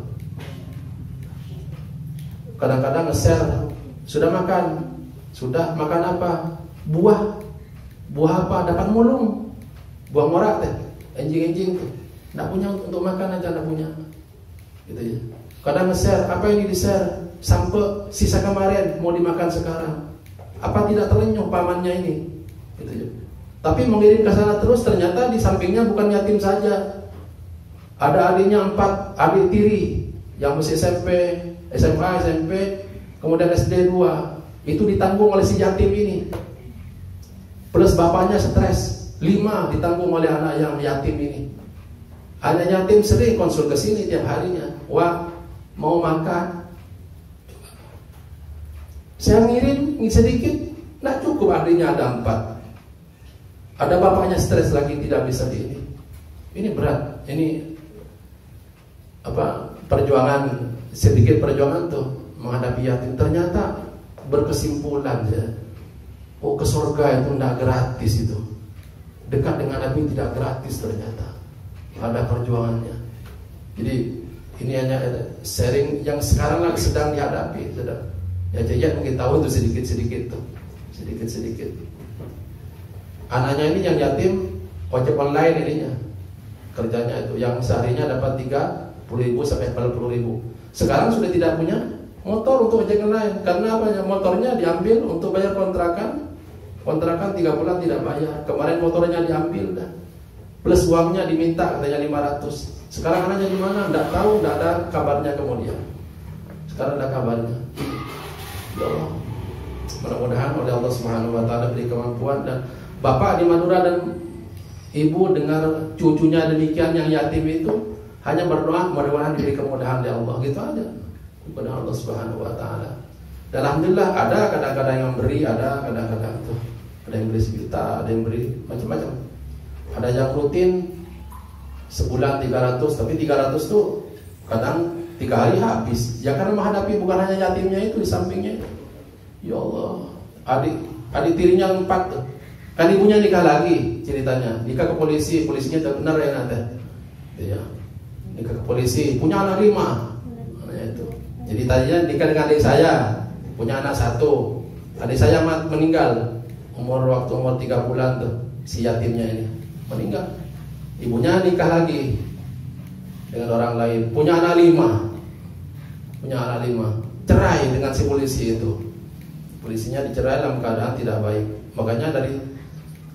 S1: Kadang-kadang nge-share, sudah makan apa? Buah apa? Dapat mulung. Buah morat teh, enjing-enjing tuh. Nggak punya untuk makan aja, nggak punya. Gitu ya. Kadang nge-share, apa yang di-share? Sampai sisa kemarin mau dimakan sekarang. Apa tidak terlenyuh pamannya ini? Gitu ya. Tapi mengirim ke sana terus, ternyata di sampingnya bukan yatim saja. Ada adiknya 4, adik tiri yang masih SMP, SMA, SMP, kemudian SD 2. Itu ditanggung oleh si yatim ini. Plus bapaknya stres, 5 ditanggung oleh anak yang yatim ini. Anak yatim sering konsul ke sini tiap harinya. Wah, mau makan. Saya ngirim sedikit, nggak cukup, adiknya ada 4. Ada bapaknya stres lagi, tidak bisa di ini. Ini berat. Ini perjuangan, sedikit perjuangan tuh menghadapi yatim. Ternyata berkesimpulan ya. Oh, ke surga itu tidak gratis itu. Dekat dengan Nabi tidak gratis ternyata. Ada perjuangannya. Jadi ini hanya sharing yang sekarang lagi sedang dihadapi. Ya Jayat mungkin tahu itu sedikit-sedikit tuh. Sedikit-sedikit. Anaknya ini yang yatim, ojek online ininya. Kerjanya itu yang seharinya dapat 30.000 sampai 40.000. Sekarang sudah tidak punya motor untuk ojek online. Karena apa? Motornya diambil untuk bayar kontrakan. Kontrakan 3 bulan tidak bayar. Kemarin motornya diambil dah. Plus uangnya diminta katanya 500. Sekarang anaknya di mana? Tidak tahu, tidak ada kabarnya kemudian. Sekarang ada kabarnya. Ya Allah. Mudah-mudahan oleh Allah Subhanahu wa taala beri kemampuan, dan bapak di Madura dan ibu dengar cucunya demikian yang yatim itu hanya berdoa mudah-mudahan diberi kemudahan oleh Allah, gitu aja. Kepada Allah Subhanahu wa taala. Dan alhamdulillah ada kadang-kadang yang beri, ada kadang-kadang tuh. Ada yang beri sejuta, ada yang beri macam-macam. Ada yang rutin sebulan 300, tapi 300 tuh kadang 3 hari habis. Ya karena menghadapi bukan hanya yatimnya itu, di sampingnya itu. Ya Allah, adik tirinya 4 tuh. Kan ibunya nikah lagi ceritanya. Nikah ke polisi, polisinya udah benar ya nanti. Ya. Nikah ke polisi, punya anak 5. Nah, itu. Jadi tadinya nikah dengan adik saya, punya anak 1. Adik saya meninggal umur 3 bulan tuh, si yatimnya ini meninggal. Ibunya nikah lagi dengan orang lain, punya anak 5. Cerai dengan si polisi itu. Polisinya dicerai dalam keadaan tidak baik. Makanya dari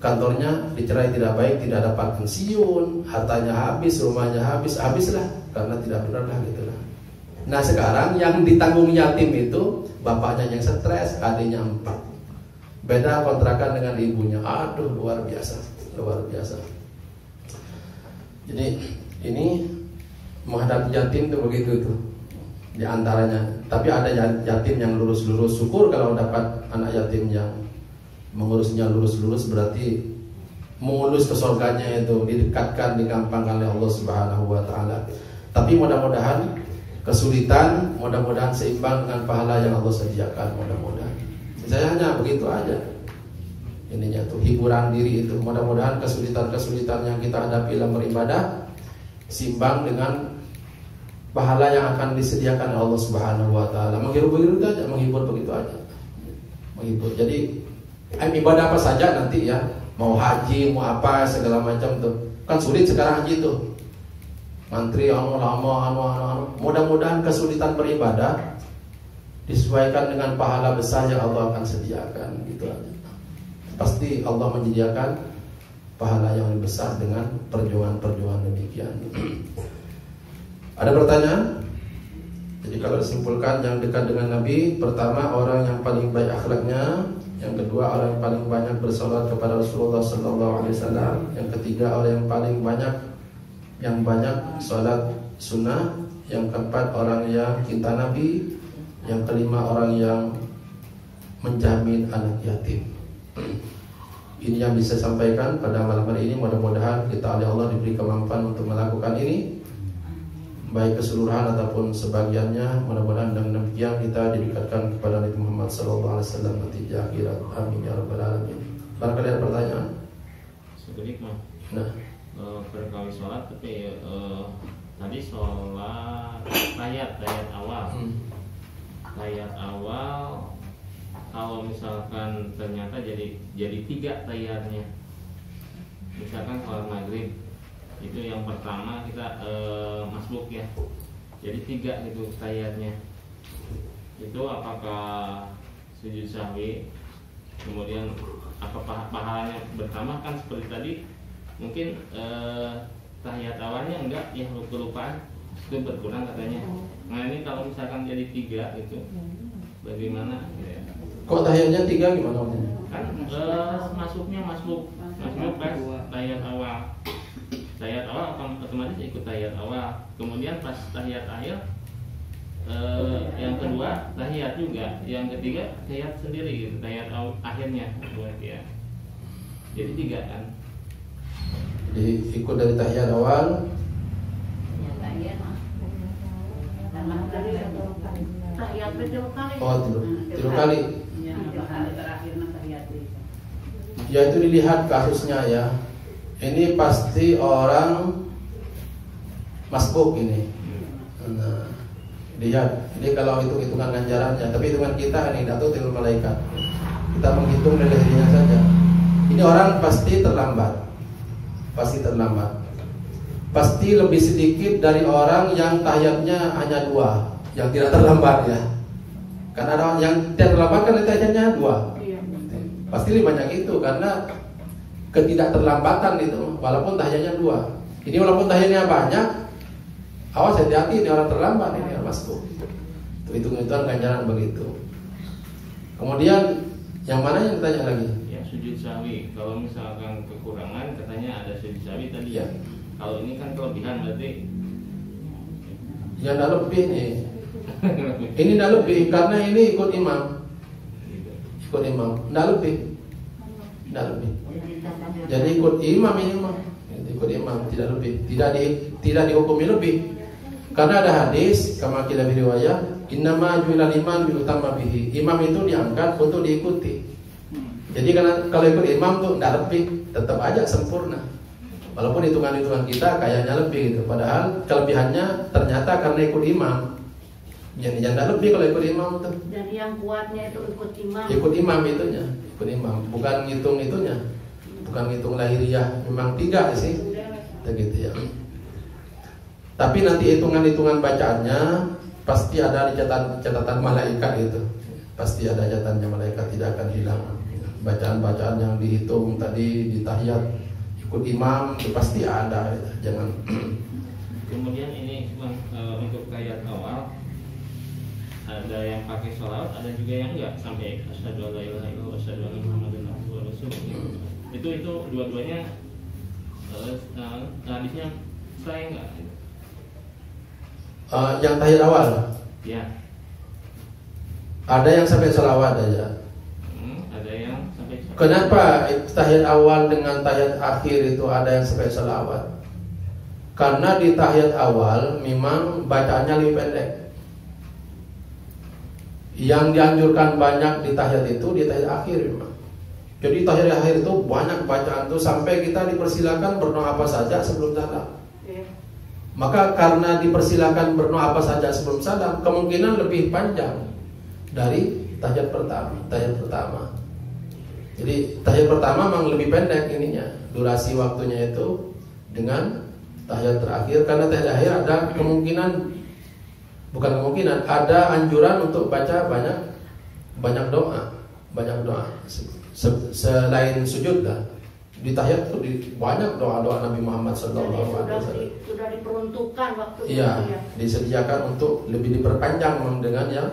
S1: kantornya dicerai tidak baik, tidak dapat pensiun, hartanya habis, rumahnya habislah karena tidak benar lah gitulah. Nah sekarang yang ditanggung yatim itu bapaknya yang stres, adiknya 4. Beda kontrakan dengan ibunya. Aduh luar biasa. Jadi ini menghadapi yatim itu begitu tuh di antaranya. Tapi ada yatim yang lurus-lurus. Syukur kalau dapat anak yatim yang mengurusnya lurus-lurus, berarti mengurus ke surganya itu didekatkan, digampangkan oleh Allah Subhanahu wa taala. Tapi mudah-mudahan kesulitan, mudah-mudahan seimbang dengan pahala yang Allah sediakan, mudah-mudahan. Saya hanya begitu aja. Ininya tuh hiburan diri itu. Mudah-mudahan kesulitan-kesulitan yang kita hadapi dalam beribadah seimbang dengan pahala yang akan disediakan oleh Allah Subhanahu wa taala. Menghibur begitu aja, menghibur begitu aja. Menghibur. Jadi ibadah apa saja nanti ya, mau haji, mau apa segala macam tuh. Kan sulit sekarang haji tuh. Mantri lama. Mudah-mudahan kesulitan beribadah disesuaikan dengan pahala besar yang Allah akan sediakan gitu aja. Pasti Allah menyediakan pahala yang lebih besar dengan perjuangan demikian. Ada pertanyaan? Jadi kalau disimpulkan yang dekat dengan Nabi, pertama orang yang paling baik akhlaknya, yang kedua orang yang paling banyak bersolat kepada Rasulullah SAW, yang ketiga orang yang banyak sholat sunnah, yang keempat orang yang cinta Nabi, yang kelima orang yang menjamin anak yatim. Ini yang bisa sampaikan pada malam hari ini. Mudah-mudahan kita oleh Allah diberi kemampuan untuk melakukan ini, baik keseluruhan ataupun sebagiannya. Mudah-mudahan dengan demikian kita didekatkan kepada Nabi Muhammad SAW nanti di akhirat. Amin ya rabbal alamin. Barangkali ada pertanyaan?
S4: Sedikit mah.
S1: Nah,
S4: berkali sholat tapi tadi sholat tayat awal. Tayat awal kalau misalkan ternyata jadi 3 tayatnya. Misalkan sholat maghrib itu yang pertama kita masbuk ya, jadi 3 gitu tayatnya. Itu apakah sujud sahwi, kemudian apa pahalanya bertambah kan seperti tadi? Mungkin tahiyat awalnya enggak ya, kelupaan itu berkurang katanya. Nah ini kalau misalkan jadi 3 itu bagaimana ya?
S1: Kok tahiyatnya 3 gimana?
S4: Kan masuknya masbuk pas tahiyat awal. Tahiyat awal otomatis ikut tahiyat awal. Kemudian pas tahiyat akhir yang kedua tahiyat juga, yang ketiga tahiyat sendiri gitu, tahiyat akhirnya buat ya. Jadi 3 kan.
S1: Jadi ikut dari tahiyat awal.
S2: Tahiyat betul kali.
S1: Oh, 3 kali. Ya itu dilihat kasusnya ya. Ini pasti orang masbuk ini. Nah, lihat. Ini kalau hitung-hitungan ganjarannya, tapi hitungan kita ini tidak tahu tinggal malaikat. Kita menghitung dari dirinya saja. Ini orang pasti terlambat. Pasti lebih sedikit dari orang yang tahiyatnya hanya 2, yang tidak terlambat ya. Karena orang yang tidak terlambat kan tahiyatnya 2. Pasti lebih banyak itu karena ketidakterlambatan itu, walaupun tahiyatnya 2. Ini walaupun tahiyatnya banyak, awas hati-hati, ini orang terlambat, ini orang masbuk. Itu hitung-hitungan ganjaran begitu. Kemudian yang mana yang ditanya lagi?
S4: Ya sujud sahwi. Kalau misalkan kekurangan katanya ada sujud sahwi tadi ya. Kalau ini kan kelebihan berarti
S1: yang tidak lebih nih. Ini tidak lebih karena ini ikut imam. Tidak lebih. Jadi ikut imam ini mah. ikut imam, tidak lebih, tidak dihukumi lebih. Karena ada hadis kama qila fi riwayah, innama ju'ilal iman liutamma bihi. Imam itu diangkat untuk diikuti. Jadi kalau ikut imam tuh enggak lebih, tetap aja sempurna. Walaupun hitungan-hitungan kita kayaknya lebih gitu, padahal kelebihannya ternyata karena ikut imam. Jadi jangan lebih kalau ikut imam tuh.
S2: Jadi yang kuatnya itu ikut imam.
S1: Ikut imam itunya, ikut imam, bukan ngitung itunya. Bukan ngitung lahiriah, memang 3 sih. Begitu ya. Tapi nanti hitungan-hitungan bacaannya pasti ada di catatan malaikat itu. Pasti ada catatannya malaikat, tidak akan hilang. Bacaan-bacaan yang dihitung tadi di tahiyat ikut imam itu pasti ada. Jangan.
S4: Kemudian ini untuk tahiyat awal ada yang pakai sholawat, ada juga yang enggak sampai asyhadu alla ilaha illallah wa asyhadu anna muhammadan abduhu wa rasuluh. Itu dua-duanya hadisnya saya enggak.
S1: Yang tahiyat awal.
S4: Ya.
S1: Ada yang sampai sholawat aja.
S4: Ada yang sampai sholawat.
S1: Kenapa tahiyat awal dengan tahiyat akhir itu ada yang sampai sholawat? Karena di tahiyat awal memang bacaannya lebih pendek. Yang dianjurkan banyak di tahiyat itu di tahiyat akhir memang. Jadi tahiyat akhir itu banyak bacaan tuh sampai kita dipersilakan berdoa apa saja sebelum salam. Maka karena dipersilakan berdoa apa saja sebelum salam, kemungkinan lebih panjang dari tahiyat pertama. Jadi tahiyat pertama memang lebih pendek ininya, durasi waktunya itu dengan tahiyat terakhir. Karena tahiyat akhir ada ada anjuran untuk baca banyak doa. Selain sujud lah. Di tahiyat itu banyak doa-doa Nabi Muhammad SAW.
S2: Sudah diperuntukkan waktu
S1: iya,
S2: itu ya.
S1: Disediakan untuk lebih diperpanjang dengan yang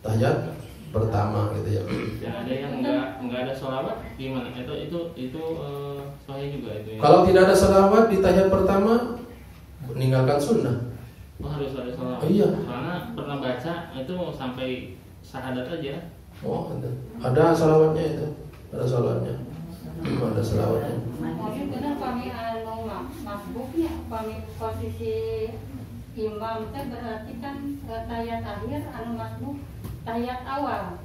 S1: tahiyat pertama gitu ya.
S4: Dan ada yang enggak ada sholawat gimana? Itu sahih juga itu. Ya?
S1: Kalau tidak ada sholawat di tahiyat pertama, meninggalkan sunnah.
S4: Oh, harus ada sholawat.
S1: Iya.
S4: Karena pernah baca itu sampai syahadat aja.
S1: Oh, ada sholawatnya itu. Ada sholawatnya. Ada sholawatnya.
S3: Mungkin benar kami masbuknya, kami posisi imam itu berarti kan tahiyat akhir masbuk tahiyat awal.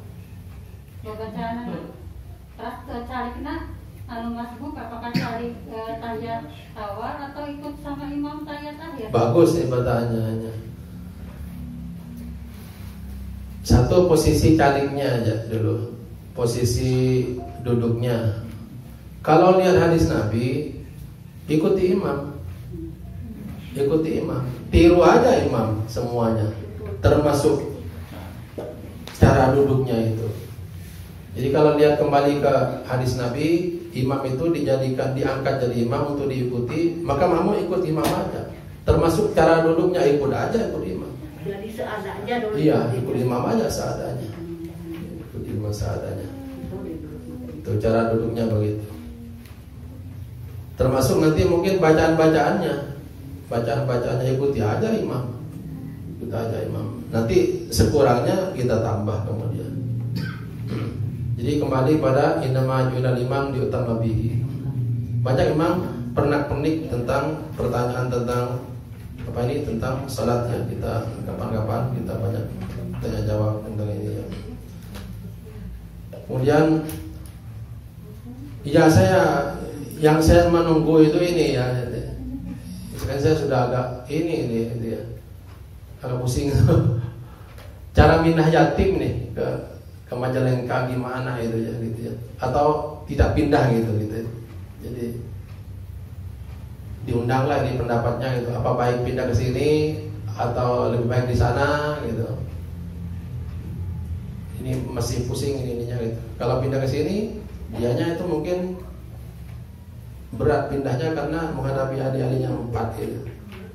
S3: Bacaan carikna masbuk apakah carik tahiyat awal atau ikut sama imam tahiyat akhir?
S1: Bagus nih pertanyaannya. Satu posisi caliknya aja dulu. Posisi duduknya. Kalau lihat hadis Nabi, ikuti imam. Tiru aja imam semuanya. Termasuk cara duduknya itu. Jadi kalau lihat kembali ke hadis Nabi, imam itu diangkat jadi imam untuk diikuti, maka kamu ikut imam aja. Termasuk cara duduknya ikut imam.
S2: Jadi seadanya dulu.
S1: Iya, ikut imam aja seadanya. Ikut imam seadanya. Itu cara duduknya begitu. Termasuk nanti mungkin bacaan-bacaannya ikuti aja imam. Nanti sekurangnya kita tambah kemudian. Jadi kembali pada innama ju'ilal imam liutamma bihi. Banyak imam pernak-pernik tentang pertanyaan tentang tentang salat ya. Kita kapan-kapan kita banyak tanya jawab tentang ini ya. Kemudian ya yang saya menunggu itu ini ya. Sekarang saya sudah agak ini ya. Agak pusing. Cara pindah yatim nih ke Majalengka gimana itu ya gitu ya. Atau tidak pindah gitu. Jadi diundanglah ini pendapatnya gitu. Apa baik pindah ke sini atau lebih baik di sana gitu. Ini masih pusing ininya gitu. Kalau pindah ke sini, dianya itu mungkin berat pindahnya karena menghadapi ahli-ahlinya 4 gitu.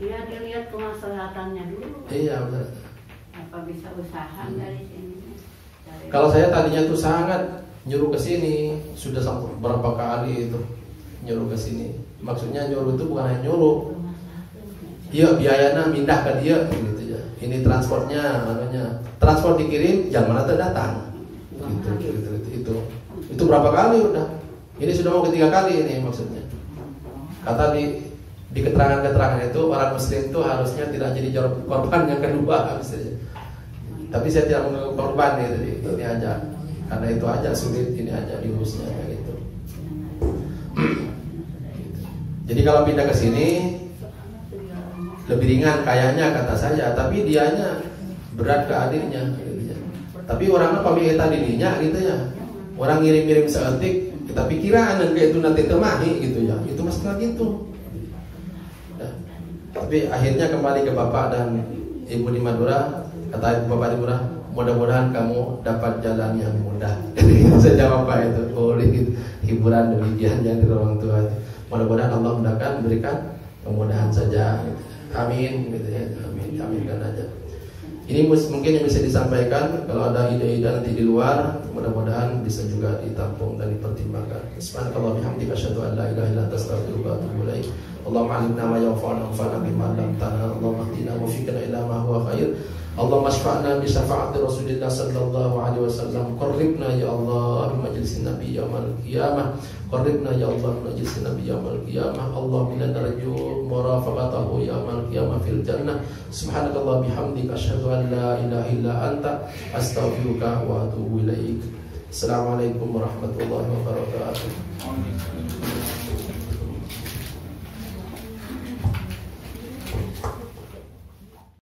S2: Iya, dilihat kemaslahatannya dulu.
S1: Iya benar.
S2: Apa bisa usaha dari sini?
S1: Kalau saya tadinya tuh sangat nyuruh ke sini, sudah sampai berapa kali itu nyuruh ke sini. Maksudnya nyuruh itu bukan hanya nyuruh. Iya, biayanya mindah ke dia gitu ya. Ini transportnya, transport dikirim, jam mana datang. Gitu. Itu berapa kali udah? Ini sudah mau ketiga kali ini maksudnya. Kata di keterangan-keterangan itu orang muslim itu harusnya tidak jadi korban yang kedua misalnya. Tapi saya tidak menganggap korban gitu, ini aja. Karena itu aja sulit, ini aja diurusnya gitu. Jadi kalau pindah ke sini lebih ringan kayaknya kata saya, tapi dianya berat ke adiknya gitu ya. Tapi orangnya pamilitan dirinya gitu ya. Orang ngirim-ngirim seetik, kita pikiran dan kayak itu nanti temahi gitu ya. Itu masalah gitu. Nah, tapi akhirnya kembali ke bapak dan ibu di Madura. Kata ibu bapak di Madura, mudah-mudahan kamu dapat jalan yang mudah. Saya jawab pak itu, boleh gitu. Hiburan demikian yang di orang tua. Mudah-mudahan Allah mudahkan, berikan kemudahan saja. Amin, gitu ya. Amin, aminkan aja. Ini mungkin yang bisa disampaikan. Kalau ada ide-ide nanti di luar, mudah-mudahan bisa juga ditampung dan dipertimbangkan. Subhanakallah bihamdika asyhadu an la ilaha illa anta astaghfiruka wa atubu ilaik. Allahumma 'allimna ma yanfa'una wanfa'na bima 'allamtana. Allahumma hdina wa fikna ila ma huwa khair. Allahumma shfa'na bi syafa'ati Rasulillah sallallahu alaihi wasallam. Qarribna ya Allah bi majlisin nabi yaumil qiyamah. Qarribna ya Allah bi majlisin nabi yaumil qiyamah. Allahumma inna narju murafaqatahu yaumil qiyamah fil jannah. Subhanakallah bihamdika asyhadu an la ilaha illa anta astaghfiruka wa atubu ilaik. Assalamualaikum warahmatullahi wabarakatuh.